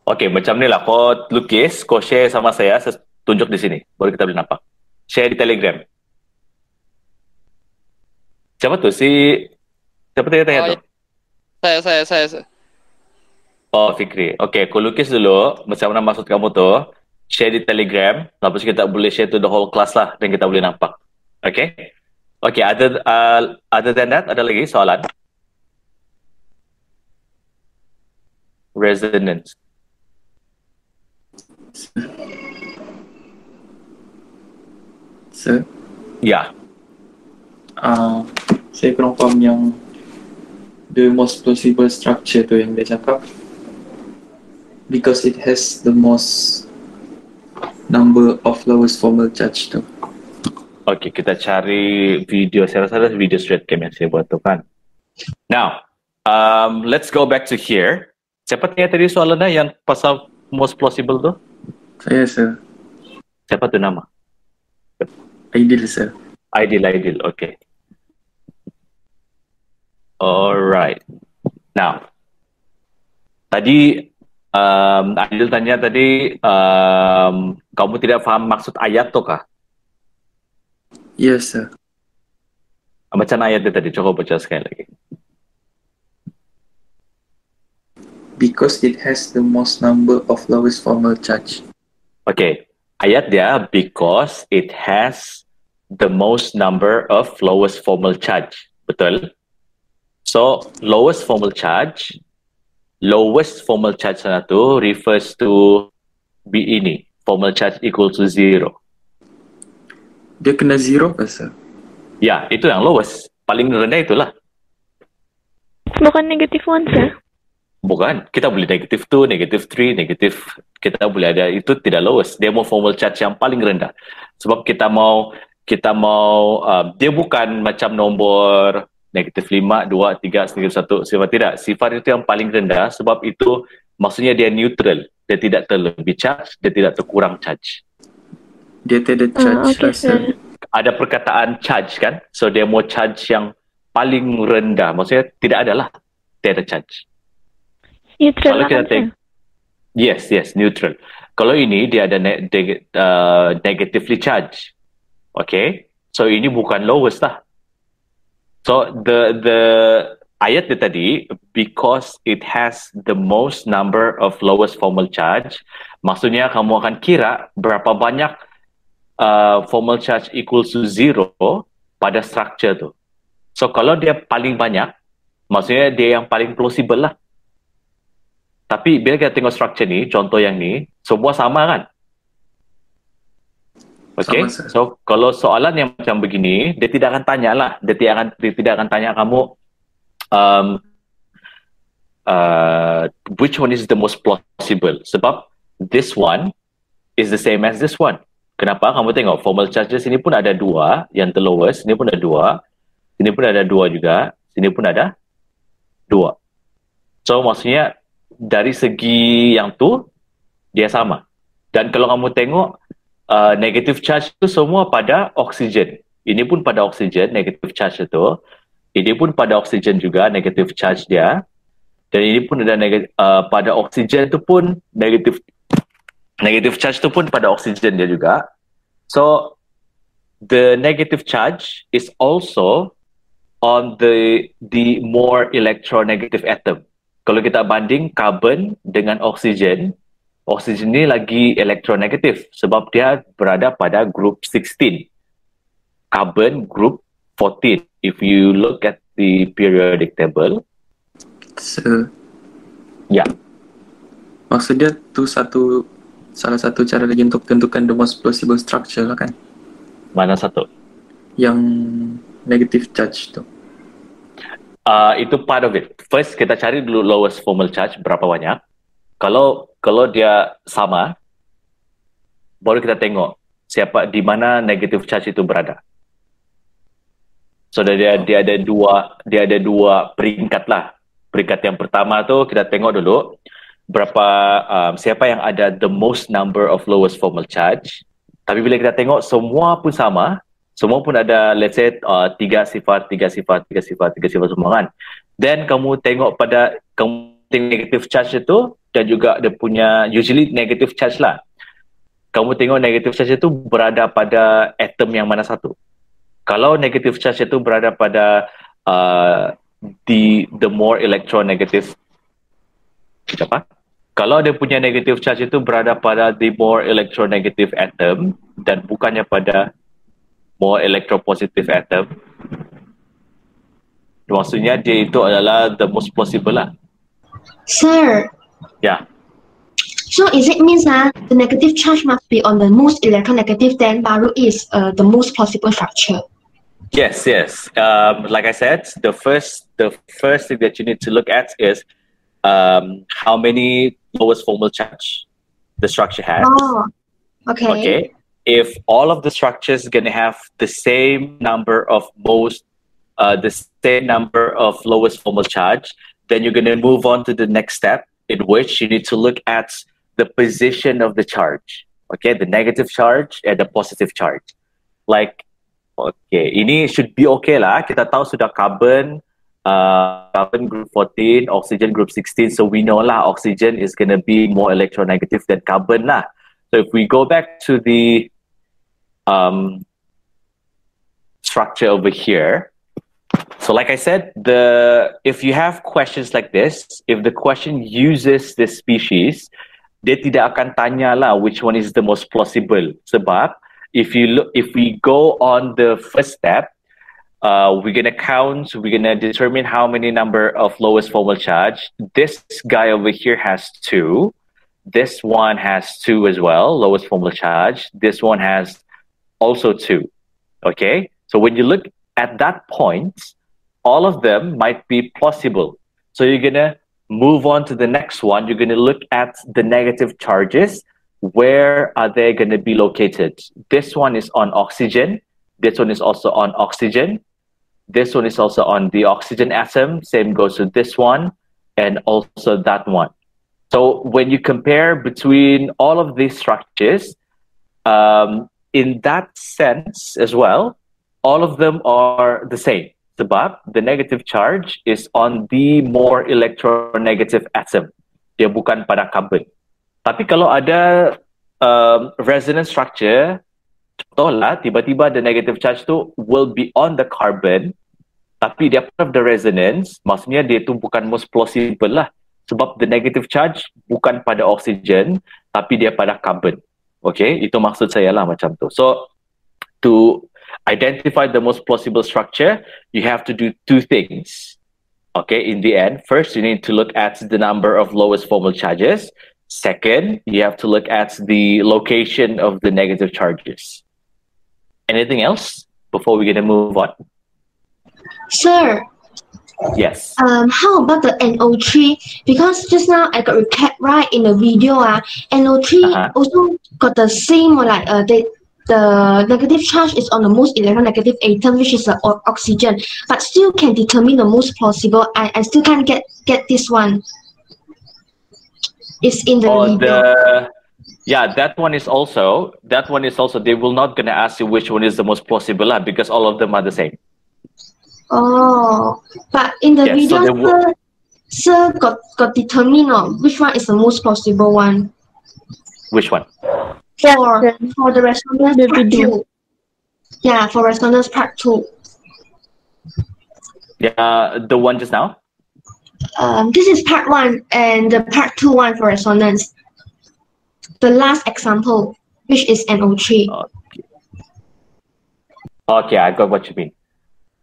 Okey, macam ni lah. Kau lukis, kau share sama saya tunjuk di sini. Baru kita boleh nampak. Share di Telegram. Siapa tu? Siapa tanya tu? Saya. Oh, Fikri. Okey, kau lukis dulu macam mana maksud kamu tu. Share di Telegram. Lepas kita boleh share to the whole class lah dan kita boleh nampak. Okey? Okay, other than that, ada lagi soalan? Resonance. Sir? Ya. Saya kurang faham yang the most plausible structure tu yang dia cakap, because it has the most number of lowest formal charge tu. Okay, kita cari video. Saya rasa ada video STR8CHEM yang saya buat tu kan. Now, let's go back to here. Siapa tanya tadi soalannya yang pasal most plausible tu? Saya, sir. Siapa tu nama? Ideal, sir. Ideal. Okay. Alright. Now, tadi Ideal tanya tadi, kamu tidak faham maksud ayat tu kah? Yes, sir. Macam ayat dia tadi, coba baca sekali lagi. Because it has the most number of lowest formal charge. Okay, ayat dia because it has the most number of lowest formal charge. Betul? So, lowest formal charge sana tu refers to ini, formal charge equal to 0. Dia kena 0 ke, sir? Ya, itu yang lowest. Paling rendah itulah. Bukan negative 1, sir? Bukan. Kita boleh negative 2, negative 3, negative. Kita boleh ada. Itu tidak lowest. Dia mau formal charge yang paling rendah. Sebab kita mau dia bukan macam nombor negative 5, 2, 3, negative 1. Sifat tidak. Sifat itu yang paling rendah sebab itu maksudnya dia neutral. Dia tidak terlebih charge, dia tidak terkurang charge. Dia tidak charge, okay, rasa. ada perkataan charge kan, so dia mau charge yang paling rendah, maksudnya tidak ada lah, tidak ada charge. Neutral Kalau lah kita kan? yes, neutral. Kalau ini dia ada negatively charged, okay, so ini bukan lowest lah. So the ayat dia tadi, because it has the most number of lowest formal charge, maksudnya kamu akan kira berapa banyak formal charge equals to 0 pada structure tu. So kalau dia paling banyak, maksudnya dia yang paling plausible lah. Tapi bila kita tengok structure ni, contoh yang ni, semua sama kan? Okay, so kalau soalan yang macam begini, dia tidak akan tanya lah. Dia tidak akan tanya kamu, which one is the most plausible? Sebab this one is the same as this one. Kenapa? Kamu tengok formal charges sini pun ada 2, yang the lowest, sini pun ada 2, sini pun ada 2 juga, sini pun ada 2. So maksudnya dari segi yang tu dia sama. Dan kalau kamu tengok negative charge itu semua pada oksigen. Ini pun pada oksigen, negative charge itu. Ini pun pada oksigen juga, negative charge dia. Dan ini pun ada pada oksigen itu pun negative charge itu pun pada oksigen dia juga. So the negative charge is also on the more electronegative atom. Kalau kita banding karbon dengan oksigen, oksigen ini lagi elektronegatif sebab dia berada pada group 16. Carbon group 14. If you look at the periodic table. So, ya. Maksudnya tu salah satu cara lagi untuk tentukan the most plausible structure lah kan? Mana satu? Yang negative charge tu. Itu part of it. First kita cari dulu lowest formal charge berapa banyak. Kalau dia sama, baru kita tengok di mana negative charge itu berada. So dia ada dua peringkat lah. Peringkat yang pertama tu kita tengok dulu siapa yang ada the most number of lowest formal charge. Tapi bila kita tengok semua pun sama, semua pun ada let's say 3 sifar semua kan. Then kamu tengok negative charge itu dan juga dia punya usually negative charge lah. Kamu tengok negative charge itu berada pada atom yang mana satu. Kalau negative charge itu berada pada the more electronegative apa? Kalau dia punya negative charge itu berada pada the more electronegative atom dan bukannya pada more electropositive atom, maksudnya dia itu adalah the most plausible lah. Sir. Yeah. So is it means that the negative charge must be on the most electronegative, then baru is the most plausible structure? Yes. Like I said, the first thing that you need to look at is how many lowest formal charge the structure has. Oh, okay. Okay. If all of the structures are going to have the same number of lowest formal charge, then you're going to move on to the next step, in which you need to look at the position of the charge. Okay, the negative charge and the positive charge. Like, okay, ini should be okay lah. Kita tahu sudah carbon group 14, oxygen group 16. So we know lah, oxygen is going to be more electronegative than carbon lah. So if we go back to the structure over here. So like I said, if you have questions like this, if the question uses this species, dia tidak akan tanya lah which one is the most plausible. Sebab if we go on the first step, we're gonna determine how many number of lowest formal charge. This guy over here has 2. This one has 2 as well, lowest formal charge. This one has also 2. Okay, so when you look at that point, all of them might be plausible. So you're gonna move on to the next one. You're gonna look at the negative charges. Where are they gonna be located? This one is on oxygen. This one is also on oxygen. This one is also on the oxygen atom. Same goes to this one and also that one. So when you compare between all of these structures, in that sense as well, all of them are the same. Sebab the negative charge is on the more electronegative atom. Dia bukan pada carbon. Tapi kalau ada resonance structure, contohlah tiba-tiba the negative charge tu will be on the carbon, tapi dia part of the resonance, maksudnya dia tu bukan most plausible lah. Sebab the negative charge bukan pada oxygen, tapi dia pada carbon. Okay, itu maksud saya lah macam tu. So, to identify the most plausible structure, you have to do two things. Okay, in the end, first you need to look at the number of lowest formal charges. Second, you have to look at the location of the negative charges. Anything else before we're gonna move on? Sir. Yes. How about the NO3? Because just now I got recap right in the video. NO3 also got the same, or like the negative charge is on the most electronegative atom, which is the oxygen, but still can determine the most plausible. I still can't get this one. It's in the video. Yeah, that one is also, they will not gonna ask you which one is the most plausible because all of them are the same. Oh, but in the video, so sir got determined which one is the most plausible one. Which one? For the resonance part 2. Yeah, for resonance part 2. Yeah, the one just now? This is part 1 and the part 2 one for resonance. The last example, which is NO3. Okay, I got what you mean.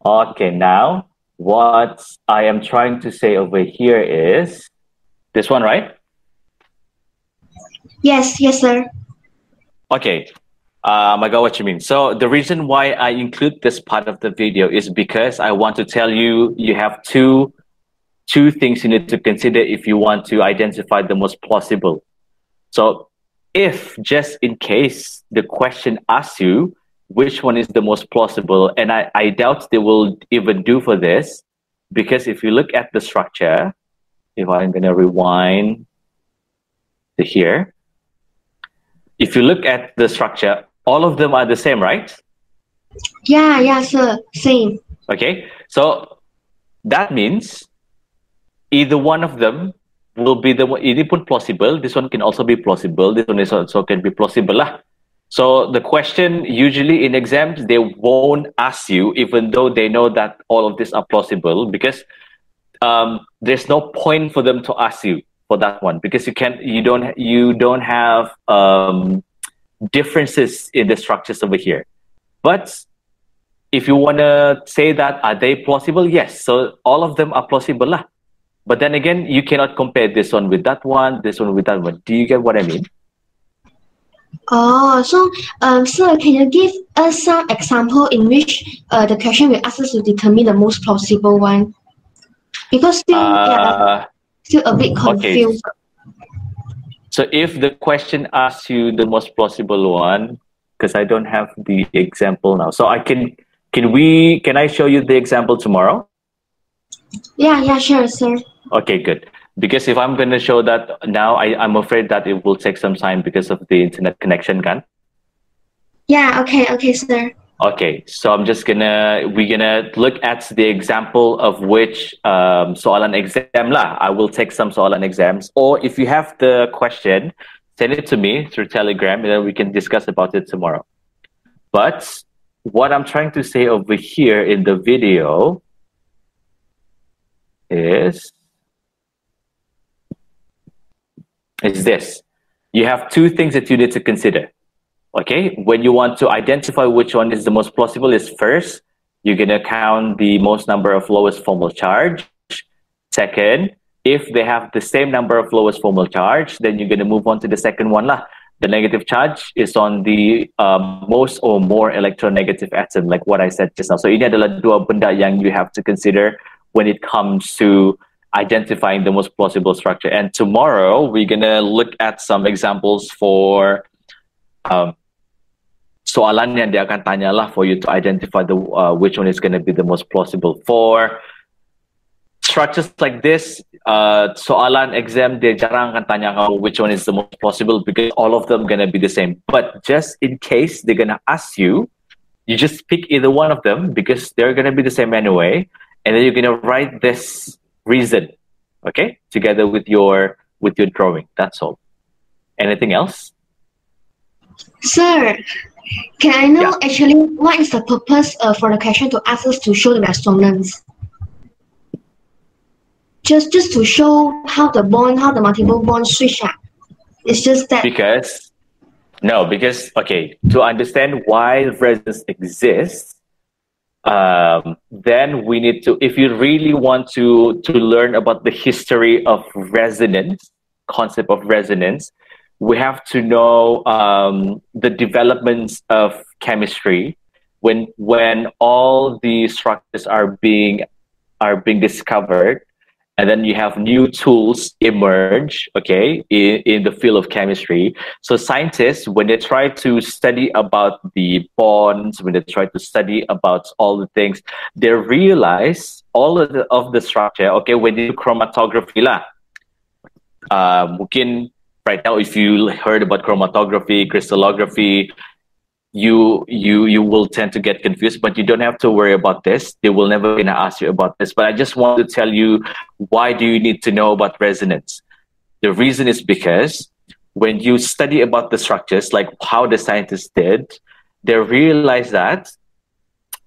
Okay, now what I am trying to say over here is this one, right? Yes, sir. Okay, I got what you mean. So the reason why I include this part of the video is because I want to tell you, you have two things you need to consider if you want to identify the most plausible. So if just in case the question asks you which one is the most plausible, and I doubt they will even do for this, because if you look at the structure, if I'm going to rewind to here, if you look at the structure, all of them are the same, right? Yeah, sir, same. Okay, so that means either one of them will be the one, ini pun plausible, this one can also be plausible, this one is also can be plausible lah. So the question usually in exams, they won't ask you, even though they know that all of these are plausible, because there's no point for them to ask you for that one, because you don't have differences in the structures over here. But if you want to say that, are they plausible? Yes. So all of them are plausible lah. But then again, you cannot compare this one with that one, this one with that one. Do you get what I mean? Oh, so sir, can you give us some example in which the question will ask us to determine the most plausible one? Because still a bit confused. Okay. So if the question asks you the most plausible one, because I don't have the example now, so can I show you the example tomorrow? Yeah, sure, sir. Okay, good. Because if I'm going to show that now, I'm afraid that it will take some time because of the internet connection, kan? Yeah, okay, sir. Okay, so we're gonna look at the example of which soalan exam lah. I will take some soalan exams, or if you have the question, send it to me through Telegram, and then we can discuss about it tomorrow. But what I'm trying to say over here in the video is this. You have two things that you need to consider. Okay, when you want to identify which one is the most plausible, is first, you're going to count the most number of lowest formal charge. Second, if they have the same number of lowest formal charge, then you're going to move on to the second one lah. The negative charge is on the most or more electronegative atom, like what I said just now. So ini adalah dua benda yang you have to consider when it comes to identifying the most plausible structure. And tomorrow, we're going to look at some examples for soalan yang dia akan tanya lah for you to identify which one is going to be the most plausible. For structures like this, soalan exam dia jarang akan tanya kamu which one is the most plausible because all of them gonna be the same. But just in case they're gonna ask you, you just pick either one of them because they're gonna be the same anyway, and then you're gonna write this reason, okay, together with your drawing. That's all. Anything else? Sir, can I know actually what is the purpose for the question to ask us to show the resonance? Just to show how the multiple bonds switch up. It's just that because okay, to understand why resonance exists, then we need to, if you really want to learn about the history of resonance, concept of resonance, we have to know the developments of chemistry when all the structures are being discovered. And then you have new tools emerge, okay, in the field of chemistry. So scientists, when they try to study about the bonds, when they try to study about all the things, they realize all of the structure, okay, when they do chromatography lah. Mungkin right now, if you heard about chromatography, crystallography, you will tend to get confused, but you don't have to worry about this. They will never gonna ask you about this. But I just want to tell you, why do you need to know about resonance? The reason is because when you study about the structures, like how the scientists did, they realized that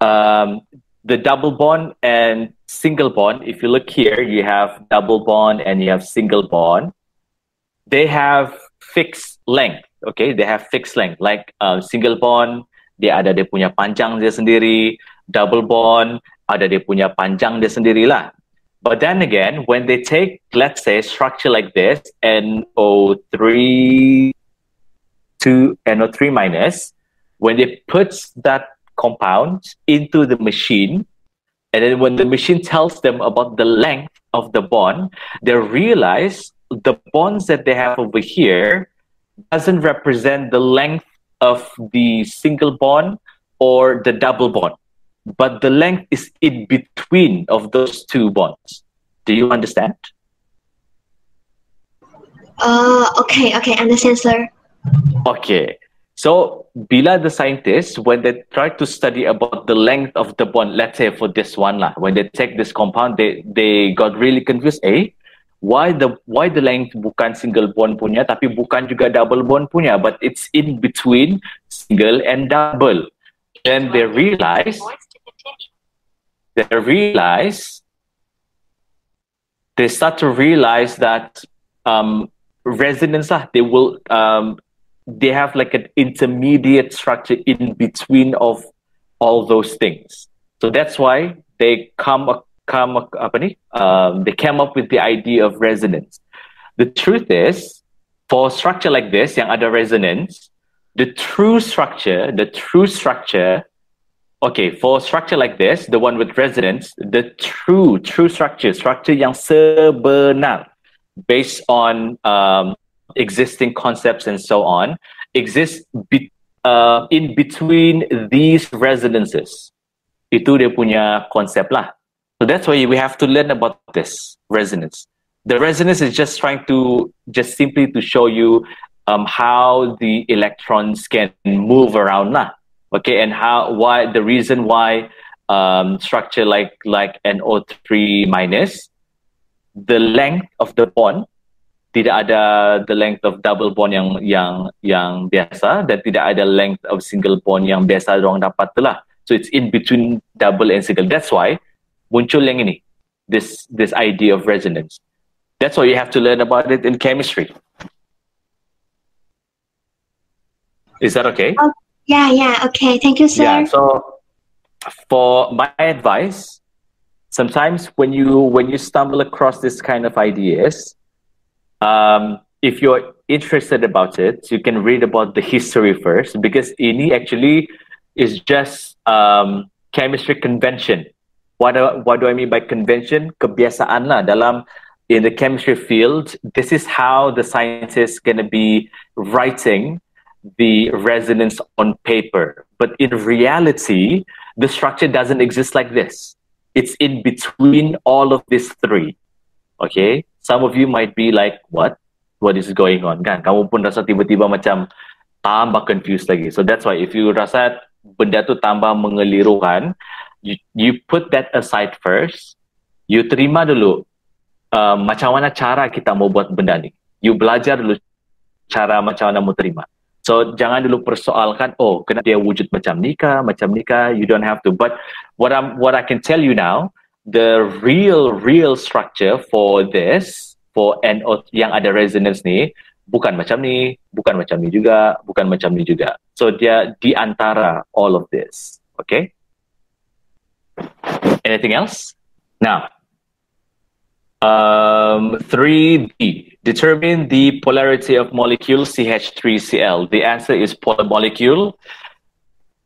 the double bond and single bond, if you look here, you have double bond and you have single bond. They have fixed length. Okay, they have fixed length. Like single bond, dia ada dia punya panjang dia sendiri. Double bond, ada dia punya panjang dia sendiri lah. But then again, when they take, let's say, structure like this, NO3 minus, when they put that compound into the machine, and then when the machine tells them about the length of the bond, they realize the bonds that they have over here doesn't represent the length of the single bond or the double bond, but the length is in between of those two bonds. Do you understand? Okay, understand, sir. Okay, so bila the scientists, when they try to study about the length of the bond, let's say for this one lah, when they take this compound, they got really confused. Why the length bukan single bond punya, tapi bukan juga double bond punya, but it's in between single and double. Then they start to realize that resonance lah, they have like an intermediate structure in between of all those things. So that's why they they came up with the idea of resonance. The truth is, for a structure like this, yang ada resonance, the true structure, okay, for a structure like this, the one with resonance, the true structure yang sebenar, based on existing concepts and so on, exists in between these resonances. Itu dia punya konsep lah. So that's why we have to learn about this resonance. The resonance is just simply to show you how the electrons can move around lah. Okay, and the reason why structure like NO3 minus, the length of the bond tidak ada the length of double bond yang biasa, dan tidak ada length of single bond yang biasa orang dapat tu lah. So it's in between double and single. That's why muncul yang ini, this idea of resonance. That's why you have to learn about it in chemistry. Is that okay? Yeah, okay. Thank you, sir. Yeah, so for my advice, sometimes when you stumble across this kind of ideas, if you're interested about it, you can read about the history first, because ini actually is just chemistry convention. What do I mean by convention? Kebiasaan lah in the chemistry field. This is how the scientists gonna be writing the resonance on paper. But in reality, the structure doesn't exist like this. it's in between all of these three. Okay, some of you might be like, what is going on, kan? Kamu pun rasa tiba-tiba macam tambah confused lagi. So that's why if you rasa benda tu tambah mengelirukan, you put that aside first. You terima dulu macam mana cara kita mau buat benda ni. You belajar dulu cara macam mana mau terima. So jangan dulu persoalkan, oh kena dia wujud macam ni kah, you don't have to. But what I can tell you now, the real structure for this, for NO yang ada resonance ni, bukan macam ni juga, bukan macam ni juga. So dia di antara all of this. Okay? Anything else? Now, 3D. Determine the polarity of molecule CH3Cl. The answer is polar molecule.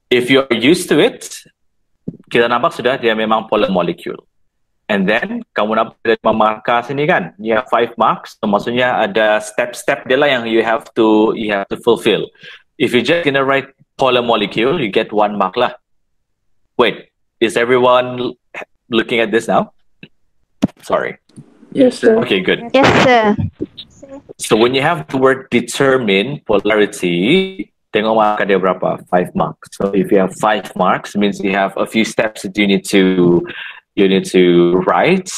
If you're used to it, kita nampak sudah dia memang polar molecule. And then, kamu nampak ada 5 markah sini kan? You have 5 marks. So, maksudnya ada step-step dia lah yang you have to fulfill. If you're just gonna write polar molecule, you get 1 mark lah. Wait, is everyone looking at this now? Sorry. Yes, sir. Okay, good. Yes, sir. So when you have the word determine polarity, tengok markah dia berapa? 5 marks. So if you have 5 marks, it means you have a few steps that you need to write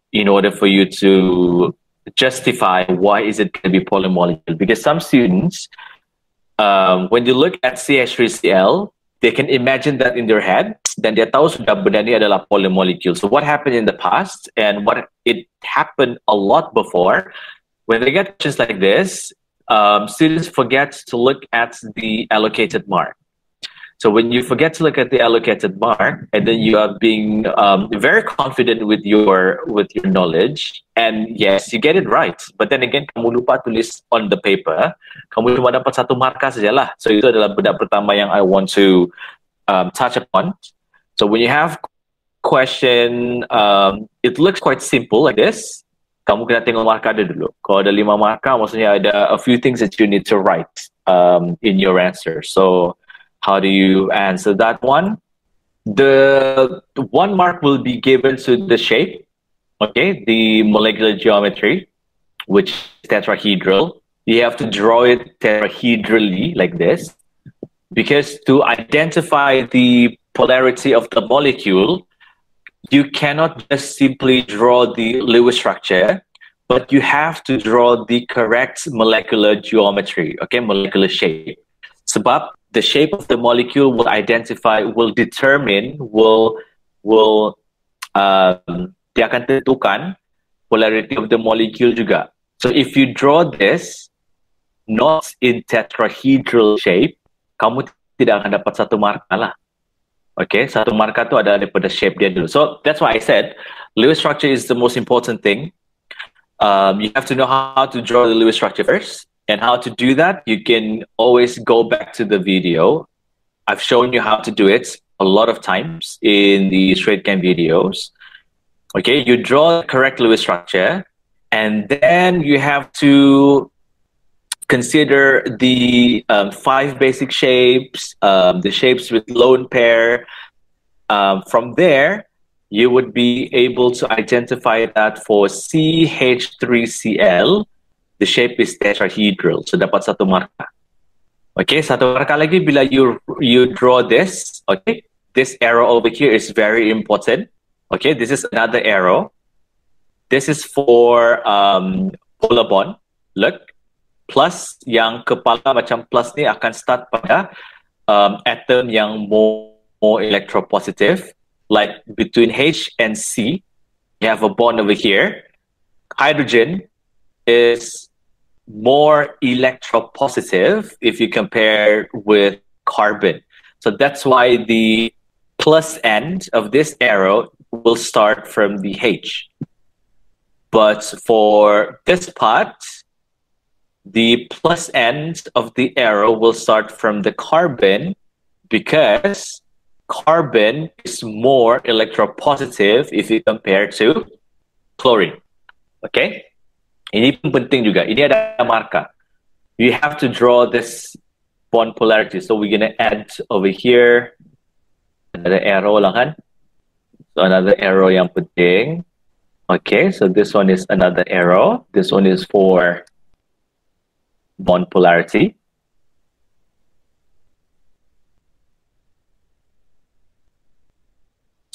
in order for you to justify why is it going to be polar molecule. Because some students, when you look at CH3Cl, they can imagine that in their head, dan dia tahu sudah benda ni adalah polar molecule. So what happened in the past and what it happened a lot before, when they get questions like this, students forget to look at the allocated mark. So when you forget to look at the allocated mark, and then you are being very confident with your knowledge, and yes, you get it right. But then again, kamu lupa tulis on the paper, kamu cuma dapat 1 markah sajalah. So itu adalah benda pertama yang I want to touch upon. So when you have question, it looks quite simple like this. Kamu kena tengok markah dia dulu. Kalau ada 5 markah, maksudnya ada a few things that you need to write in your answer. So how do you answer that one? The 1 mark will be given to the shape, okay, the molecular geometry, which is tetrahedral. You have to draw it tetrahedrally like this, because to identify the polarity of the molecule, you cannot just simply draw the Lewis structure, but you have to draw the correct molecular geometry, okay, molecular shape. Sebab the shape of the molecule will determine, dia akan tentukan polarity of the molecule juga. So if you draw this not in tetrahedral shape, kamu tidak akan dapat 1 markah lah. Okay, 1 markah tu ada daripada shape dia dulu. So that's why I said Lewis structure is the most important thing. You have to know how to draw the Lewis structure first. And how to do that, you can always go back to the video. I've shown you how to do it a lot of times in the straight cam videos. Okay, you draw the correct Lewis structure, and then you have to consider the 5 basic shapes, the shapes with lone pair. From there, you would be able to identify that for CH3Cl, the shape is tetrahedral. So dapat 1 markah. Okay, 1 markah lagi bila you draw this. Okay, this arrow over here is very important. Okay, this is another arrow. This is for polar bond. Look, plus yang kepala macam plus ni akan start pada atom yang more electropositive. Like between H and C, you have a bond over here. Hydrogen is more electropositive if you compare with carbon. So that's why the plus end of this arrow will start from the H. But for this part, the plus end of the arrow will start from the carbon, because carbon is more electropositive if you compare to chlorine. Okay? Ini pun penting juga. Ini ada markah. You have to draw this bond polarity. So we're gonna add over here. Ada arrow lang kan? So another arrow yang penting. Okay, so this one is another arrow. This one is for bond polarity.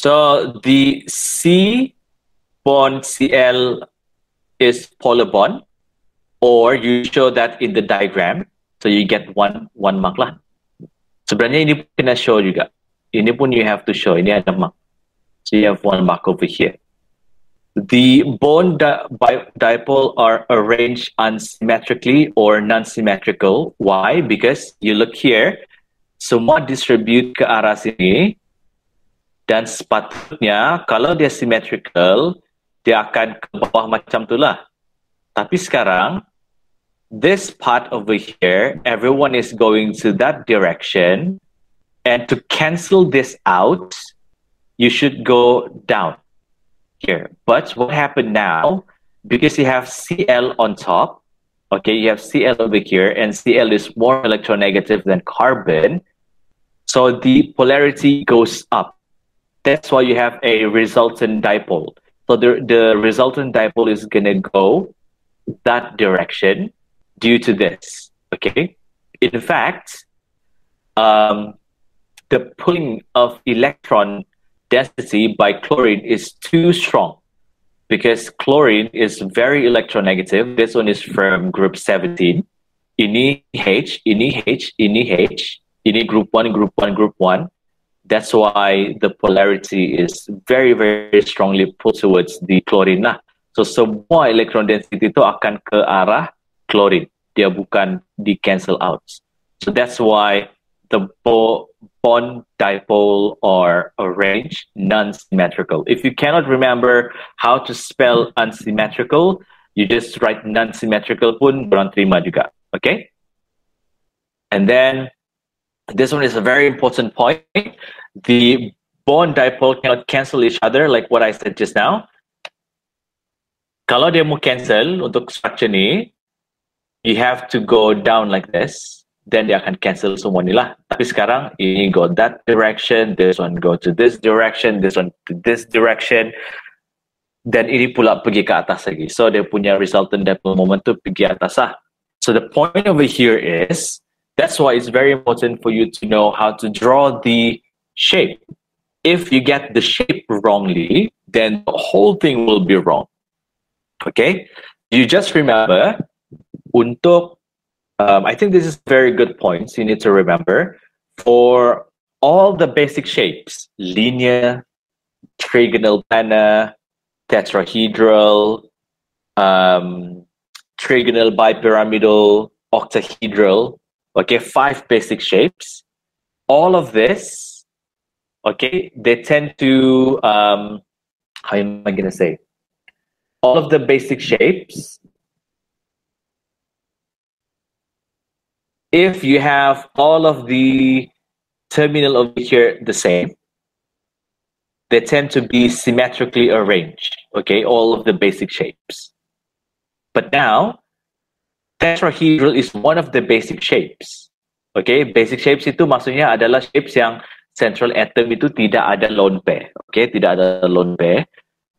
So the C bond Cl is polar bond, or you show that in the diagram, so you get one mark lah. Sebenarnya ini pun kena show juga. Ini pun you have to show. Ini ada mark. So you have one mark over here. The bond dipole are arranged unsymmetrically or non-symmetrical. Why? Because you look here, semua distribute ke arah sini, dan sepatutnya kalau dia symmetrical, dia akan ke bawah macam tu lah. Tapi sekarang, this part over here, everyone is going to that direction, and to cancel this out, you should go down here. But what happened now, because you have Cl on top, okay, you have Cl over here, and Cl is more electronegative than carbon, so the polarity goes up. That's why you have a resultant dipole. So the resultant dipole is going to go that direction due to this, okay? In fact, the pulling of electron density by chlorine is too strong because chlorine is very electronegative. This one is from group 17. Ini H, ini H, ini H, ini group 1, group 1, group 1. That's why the polarity is very, very strongly pulled towards the chlorine lah. So semua electron density itu akan ke arah chlorine. Dia bukan di cancel out. So that's why the bond dipole are arranged non-symmetrical. If you cannot remember how to spell unsymmetrical, you just write non-symmetrical pun orang terima juga. Okay? And then this one is a very important point. The bond dipole cannot cancel each other like what I said just now. Kalau dia mau cancel untuk structure ni, you have to go down like this. Then dia akan cancel semua ni lah. Tapi sekarang, ini go that direction, this one go to this direction, this one to this direction. Dan ini pula pergi ke atas lagi. So dia punya resultant dipole moment tu pergi atas lah. So the point over here is, that's why it's very important for you to know how to draw the shape. If you get the shape wrongly, then the whole thing will be wrong. Okay? You just remember, untuk I think this is very good points you need to remember. For all the basic shapes, linear, trigonal planar, tetrahedral, trigonal bipyramidal, octahedral, okay, 5 basic shapes. All of this, okay, they tend to, how am I going to say? All of the basic shapes, if you have all of the terminal over here the same, they tend to be symmetrically arranged, okay, all of the basic shapes. But now, tetrahedral is one of the basic shapes, okay. Basic shapes itu maksudnya adalah shapes yang central atom itu tidak ada lone pair, okay, tidak ada lone pair.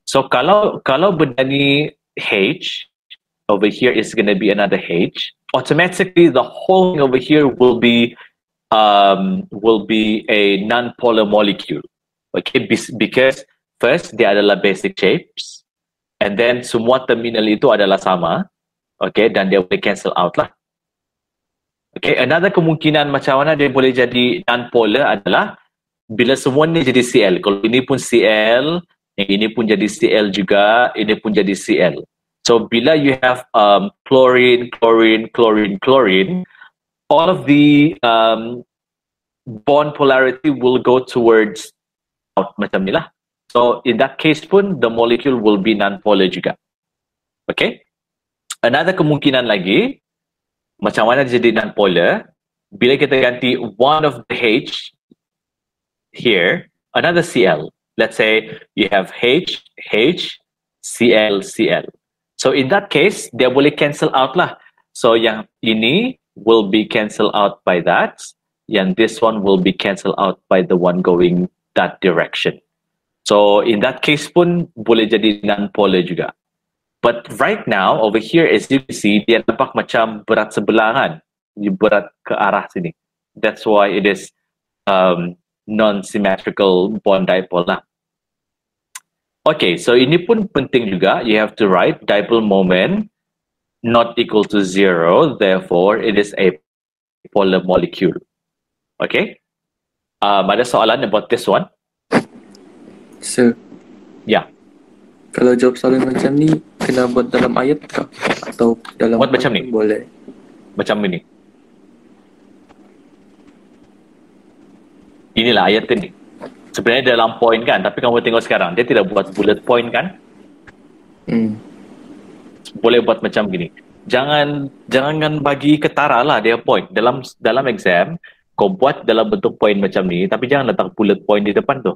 So kalau benda ni H, over here is going to be another H. Automatically, the whole thing over here will be a non-polar molecule, okay? Because first dia adalah basic shapes, and then semua terminal itu adalah sama, okay? Dan dia boleh cancel out lah. Okay, another kemungkinan macam mana dia boleh jadi non-polar adalah bila semua ni jadi Cl. Kalau ini pun Cl, ini pun jadi Cl juga, ini pun jadi Cl. So bila you have chlorine, chlorine, chlorine, chlorine, all of the bond polarity will go towards out macam ni lah. So in that case pun the molecule will be non-polar juga. Okay? Another kemungkinan lagi, macam mana jadi non-polar, bila kita ganti one of the H here, another Cl. Let's say you have H, H, Cl, Cl. So in that case, dia boleh cancel out lah. So yang ini will be cancelled out by that. Yang this one will be cancelled out by the one going that direction. So in that case pun boleh jadi non-polar juga. But right now over here as you see, dia nampak macam berat sebelah kan, dia berat ke arah sini. That's why it is non-symmetrical bond dipole lah. Okay, so ini pun penting juga. You have to write dipole moment not equal to 0, therefore it is a polar molecule. Okay, ada soalan about this one? Sir. Ya. Kalau jawab soalan macam ni, kena buat dalam ayat kah? Atau dalam buat macam ni? Boleh. Macam ini. Inilah ayat ini. Sebenarnya dalam point kan, tapi kamu tengok sekarang, dia tidak buat bullet point kan? Boleh buat macam gini. Jangan bagi ketara lah dia point. Dalam exam, kau buat dalam bentuk point macam ni, tapi jangan letak bullet point di depan tu.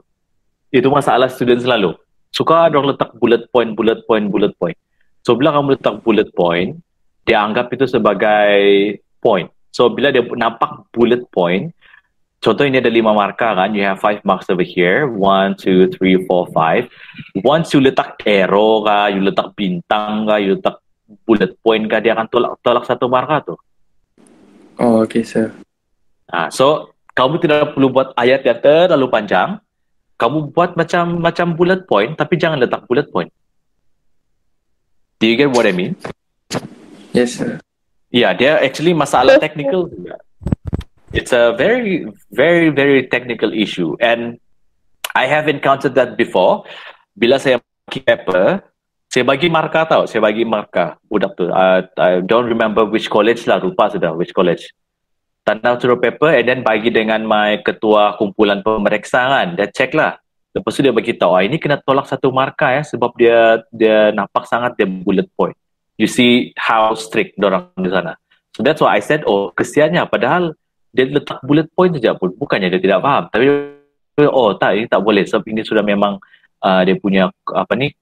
Itu masalah student selalu. Suka orang letak bullet point. So bila kamu letak bullet point, dia anggap itu sebagai point. So bila dia nampak bullet point, contoh ini ada 5 markah kan, you have 5 marks over here, 1, 2, 3, 4, 5. Once you letak arrow kah, you letak bintang kah, you letak bullet point kah, dia akan tolak satu markah tu. Oh, okay sir. So kamu tidak perlu buat ayat yang terlalu panjang. Kamu buat macam bullet point, tapi jangan letak bullet point. Do you get what I mean? Yes sir. Yeah, dia actually masalah technical. It's a very, very, very technical issue, and I have encountered that before. Bila saya bagi paper, saya bagi markah budak tu. I don't remember which college lah, lupa sudah which college. Tanda suruh paper and then bagi dengan my ketua kumpulan pemeriksa kan, dia check lah. Lepas tu dia bagi tahu, ini kena tolak satu markah ya, sebab dia nampak sangat dia bullet point. You see how strict dorang di sana. So that's why I said, oh kesiannya, padahal dia letak bullet point saja pun, bukannya dia tidak faham, tapi tak, ini tak boleh sebab ini sudah memang dia punya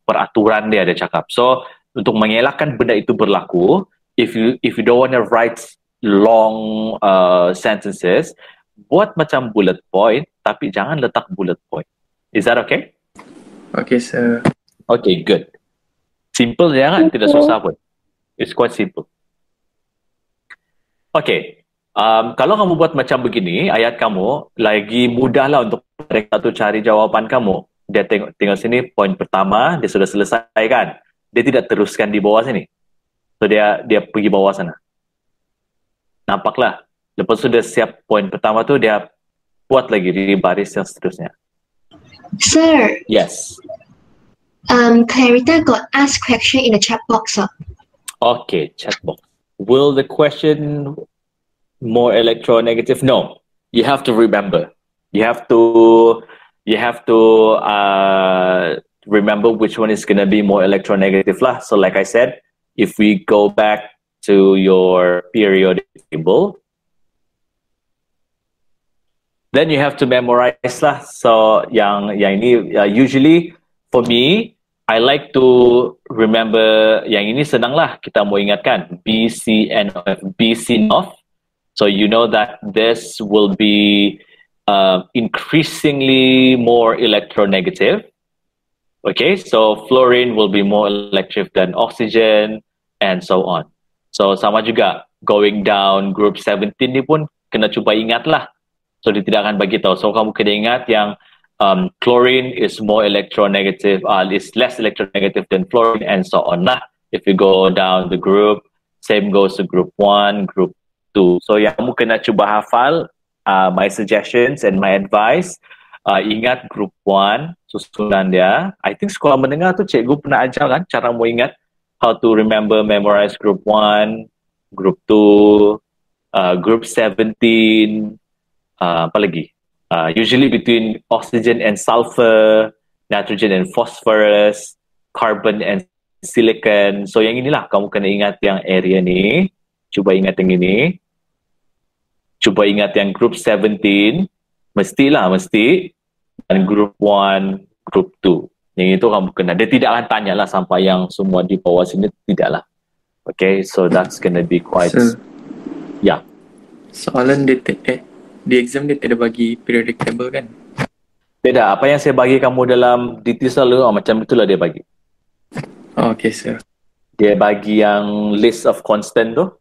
peraturan dia cakap. So untuk mengelakkan benda itu berlaku, if you don't want to write long sentences, buat macam bullet point tapi jangan letak bullet point. Is that okay? Okay sir. Okay, good. Simple ya kan, tidak susah pun. It's quite simple. Okay. Kalau kamu buat macam begini, ayat kamu lagi mudah lah untuk mereka tu cari jawapan kamu. Dia tengok sini, point pertama dia sudah selesai kan, dia tidak teruskan di bawah sini, so dia pergi bawah sana. Nampaklah. Lepas tu dia siap point pertama tu, dia buat lagi di baris yang seterusnya. Sir. Yes. Clarita got asked question in the chat box. Okay, chat box. Will the question more electronegative? No. You have to remember. You have to remember which one is gonna be more electronegative lah. So like I said, if we go back to your periodic table, then you have to memorize lah. So yang ini usually for me, I like to remember yang ini senang lah, kita mau ingatkan BCNF. So you know that this will be increasingly more electronegative. Okay, so fluorine will be more electric than oxygen and so on. So sama juga going down group 17 ni pun kena cuba ingat lah. So dia tidak akan bagi tahu. So kamu kena ingat yang chlorine is more electronegative, is less electronegative than fluorine and so on lah. If you go down the group, same goes to group 1, group 2. So yang kamu kena cuba hafal, my suggestions and my advice, ingat group 1, susunan dia. I think sekolah menengah tu cikgu pernah ajar kan cara mau ingat, how to remember, memorize group 1, group 2, group 17, apa lagi? Usually between oxygen and sulfur, nitrogen and phosphorus, carbon and silicon. So yang inilah kamu kena ingat yang area ni. Cuba ingat yang ini. Cuba ingat yang group 17. Mesti. Dan group 1, group 2. Yang itu kamu kena. Dia tidak akan tanya lah sampai yang semua di bawah sini. Tidaklah. Okay, so that's gonna be quite... So, yeah. Soalan di exam dia tidak bagi periodic table kan? Tidak, apa yang saya bagi kamu dalam detail lalu, macam itulah dia bagi. Oh, okay, sir. Dia bagi yang list of constant tu.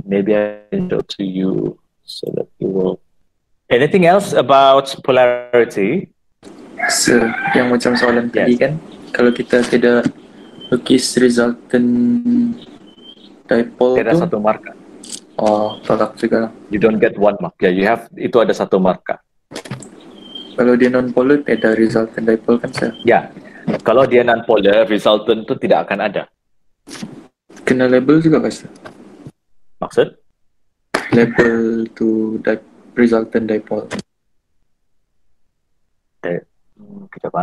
Maybe I can show to you so that you will. Anything else about polarity? Sir, yang macam soalan tadi kan, kalau kita tidak lukis resultant dipole Ada tu, satu markah. oh, tolak juga. You don't get one mark. Yeah, you have, itu ada satu markah. Kalau dia non-polar, ada resultant dipole kan, sir? Ya, kalau dia non-polar, resultant itu tidak akan ada. Kena label juga, sir? Maksud? Label to resultant dipole. Kejap.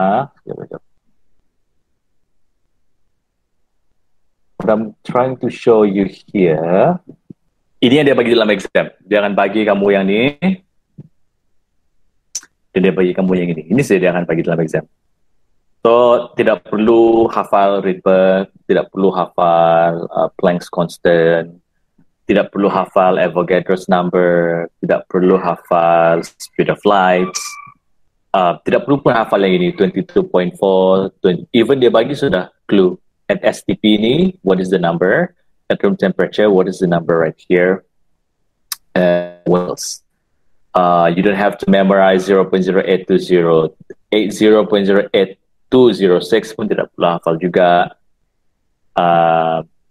What I'm trying to show you here, ini yang dia bagi dalam exam. Dia akan bagi kamu yang ni, dan dia bagi kamu yang ini. Ini saja dia akan bagi dalam exam. So, tidak perlu hafal Rydberg, tidak perlu hafal Planck's constant, tidak perlu hafal Avogadro's number, tidak perlu hafal speed of light, tidak perlu pun hafal yang ini, 22.4, even dia bagi sudah clue. At STP ni, what is the number? At room temperature, what is the number right here? What else? You don't have to memorize 0.0820, 0.08206 pun tidak perlu hafal juga.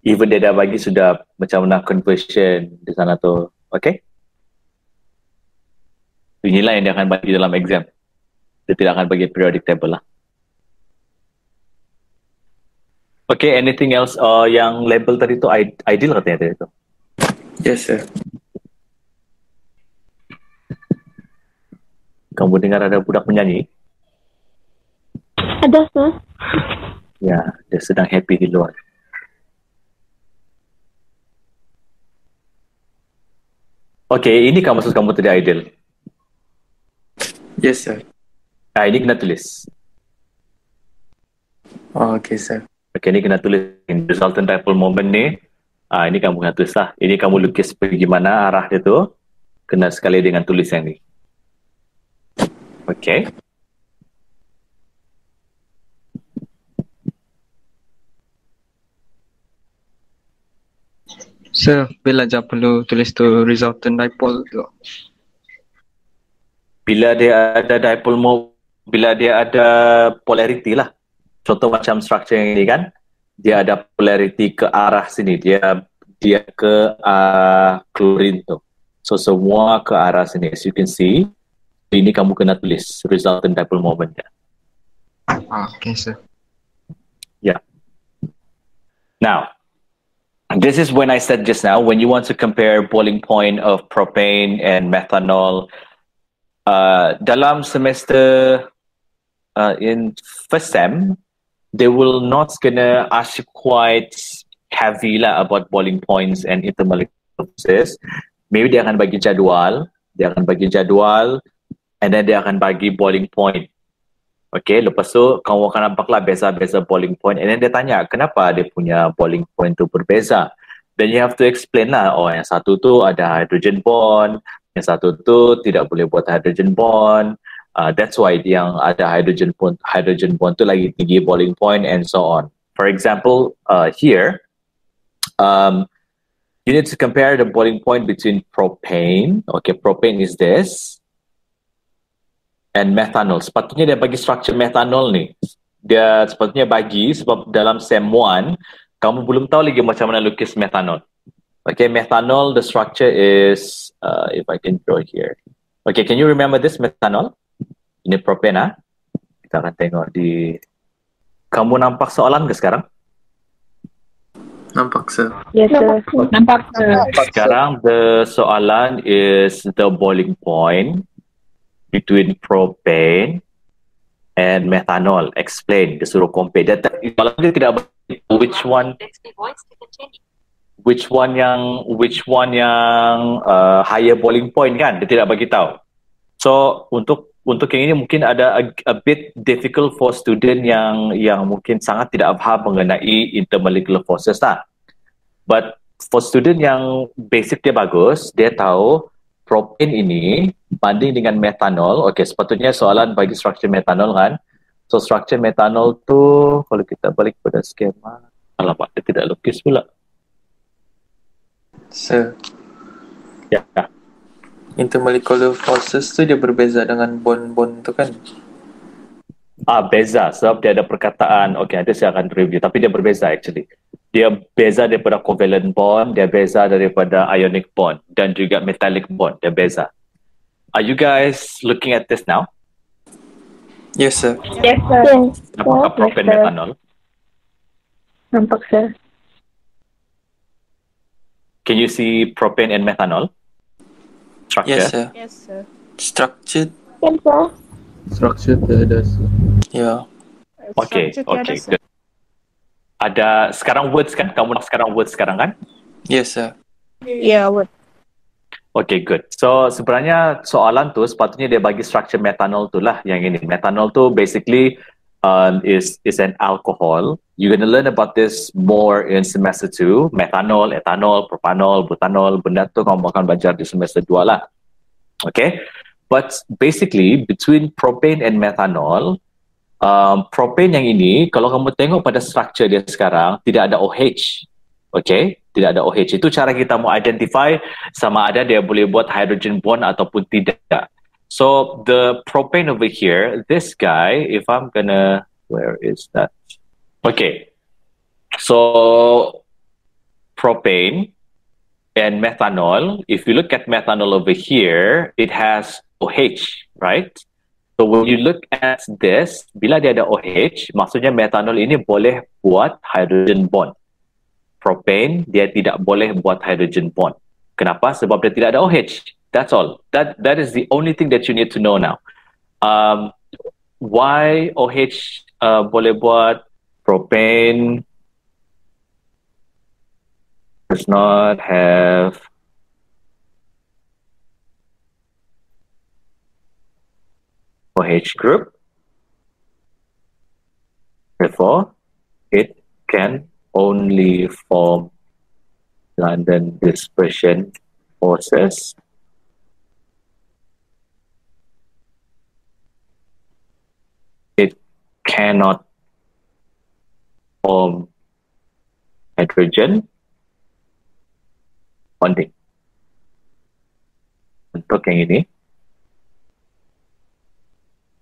Even dia dah bagi sudah macam mana conversion di sana tu. Okay? Inilah yang dia akan bagi dalam exam. Dia tidak akan bagi periodic table lah. Okay, anything else? Yang label tadi tu ideal katanya tadi tu? Yes, sir. Kamu dengar ada budak menyanyi? Ada, sir. Ya, dia sedang happy di luar. Okay, ini maksud kamu tadi ideal? Yes, sir. Ini kena tulis. Oh, okay, sir. Okay, ini kena tulis. Resultant dipole moment ni, ini kamu kena tulis lah. Ini kamu lukis bagaimana arah dia tu, kena sekali dengan tulis yang ni. Okay. Sir, bila je perlu tulis tu resultant dipole tu? Bila dia ada dipole bila dia ada polarity lah. Contoh macam structure yang ini kan, dia ada polarity ke arah sini, dia ke chlorine tu. So semua ke arah sini. As you can see, ini kamu kena tulis resultant dipole moment. Okay, sir. Yeah. Now, this is when I said just now, when you want to compare boiling point of propane and methanol, dalam semester in first sem, they will not gonna ask you quite heavy lah about boiling points and intermolecular process. Maybe dia akan bagi jadual, and then dia akan bagi boiling point. Okay, lepas tu kamu akan nampaklah beza-beza boiling point, and then dia tanya kenapa dia punya boiling point tu berbeza. Then you have to explain lah, oh yang satu tu ada hydrogen bond, yang satu tu tidak boleh buat hydrogen bond. That's why yang ada hydrogen bond tu lagi tinggi boiling point and so on. For example, here, you need to compare the boiling point between propane. Okay, propane is this. And methanol. Sepatutnya dia bagi structure methanol ni. Dia sepatutnya bagi sebab dalam SEM 1, kamu belum tahu lagi macam mana lukis methanol. Okay, methanol, the structure is, if I can draw here. Okay, can you remember this methanol? Ini propane, Kita akan tengok di... Kamu nampak soalan ke sekarang? Nampak, sir. Yes, sir. Nampak, sir. Sekarang, the soalan is the boiling point between propane and methanol. Explain. Dia suruh compare. Kalau dia tidak beritahu which one yang higher boiling point kan, dia tidak bagi tahu. So untuk yang ini mungkin ada a bit difficult for student yang mungkin sangat tidak paham mengenai intermolecular forces lah. But for student yang basic dia bagus, dia tahu propane ini banding dengan methanol, okay, sepatutnya soalan bagi struktur methanol kan. So struktur methanol tu kalau kita balik pada skema, alamak dia tidak lukis pula. Sir, Ya. intermolecular forces tu dia berbeza dengan bond-bond tu kan? Beza sebab dia ada perkataan, okay, nanti saya akan review, tapi dia berbeza actually. Dia beza daripada covalent bond, dia beza daripada ionic bond dan juga metallic bond, dia beza. Are you guys looking at this now? Yes, sir. Yes, sir. Apakah propane methanol? Nampak, sir. Can you see propane and methanol? Structure? Yes, sir. Yes, sir. Structure, Yes, sir. Structure tiada, sir. yeah. Okay, Structure tiada, okay, sir. good. Ada sekarang words kan? Kamu nak sekarang words sekarang kan? Yes, sir. Yeah, what? Okay, good. So sebenarnya soalan tu sepatutnya dia bagi structure methanol tu lah yang ini. Methanol tu basically is an alcohol. You're gonna learn about this more in semester 2. Methanol, ethanol, propanol, butanol, benda tu kamu akan belajar di semester 2 lah. Okay? But basically between propane and methanol, propane yang ini, kalau kamu tengok pada structure dia sekarang, tidak ada OH. Okay? Tidak ada OH. Itu cara kita mau identify sama ada dia boleh buat hydrogen bond ataupun tidak. So, the propane over here, this guy, if I'm gonna... Where is that? Okay. So, propane and methanol, if you look at methanol over here, it has OH, right? So when you look at this, bila dia ada OH, maksudnya methanol ini boleh buat hydrogen bond. Propane, dia tidak boleh buat hydrogen bond. Kenapa? Sebab dia tidak ada OH. That's all. That is the only thing that you need to know now. Why OH boleh buat, propane does not have OH group. Therefore, it can only form London dispersion forces. It cannot form hydrogen bonding. Untuk yang ini.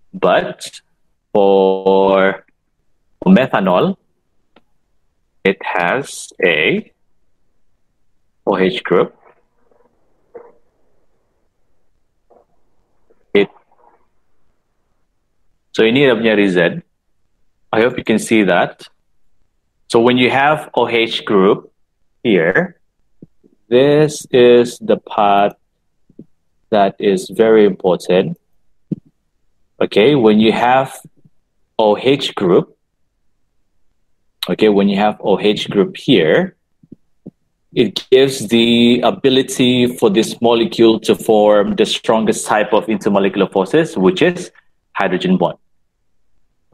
But for methanol, it has a OH group. So ini dia punya reason. I hope you can see that. So when you have OH group here, this is the part that is very important. Okay, when you have OH group, when you have OH group here, it gives the ability for this molecule to form the strongest type of intermolecular forces, which is hydrogen bond.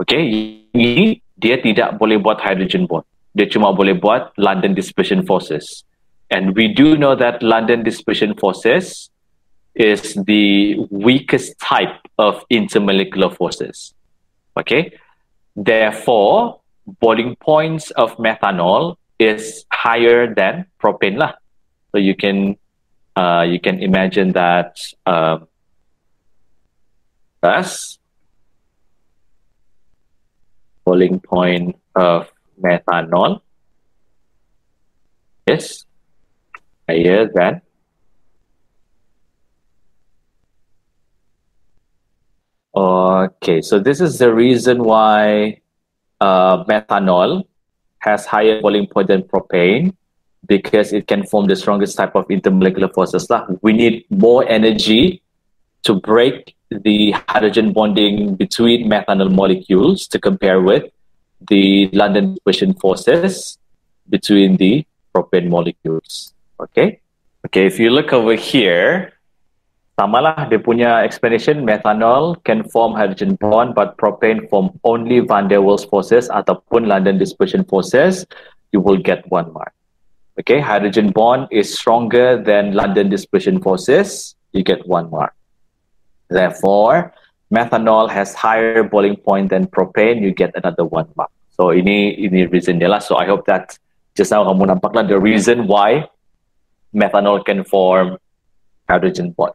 Okay, ini dia tidak boleh buat hydrogen bond. Dia cuma boleh buat London dispersion forces. And we do know that London dispersion forces is the weakest type of intermolecular forces. Okay, therefore, boiling points of methanol is higher than propane lah. So you can imagine that thus boiling point of methanol is higher than Okay, so this is the reason why methanol has higher boiling point than propane, because it can form the strongest type of intermolecular forces. We need more energy to break the hydrogen bonding between methanol molecules to compare with the London dispersion forces between the propane molecules. Okay, if you look over here, samalah dia punya explanation, methanol can form hydrogen bond, but propane form only van der Waals forces ataupun London dispersion forces. You will get 1 mark. Okay, hydrogen bond is stronger than London dispersion forces. you get 1 mark. Therefore, methanol has higher boiling point than propane, you get another 1 mark. So ini reason dia lah. So I hope that just now kamu nampak lah the reason why methanol can form hydrogen bond.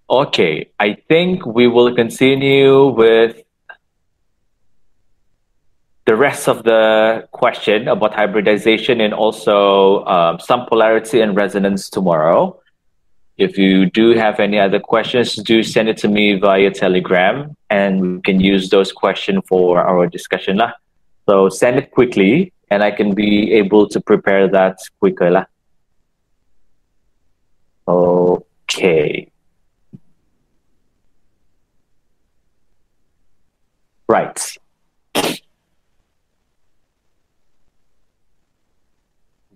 Okay, I think we will continue with the rest of the question about hybridization and also some polarity and resonance tomorrow. If you do have any other questions, do send it to me via Telegram and we can use those questions for our discussion lah. So send it quickly and I can be able to prepare that quicker lah. Okay. Right.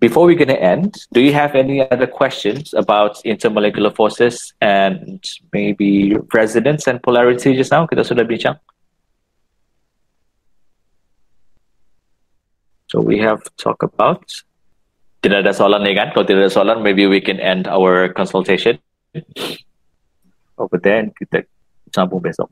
Before we're going to end, do you have any other questions about intermolecular forces and maybe resonance and polarity just now? Kita sudah bincang. So we have talked about. Tidak ada soalan nih kan? Kalau tidak ada soalan, maybe we can end our consultation over there and kita sambung besok.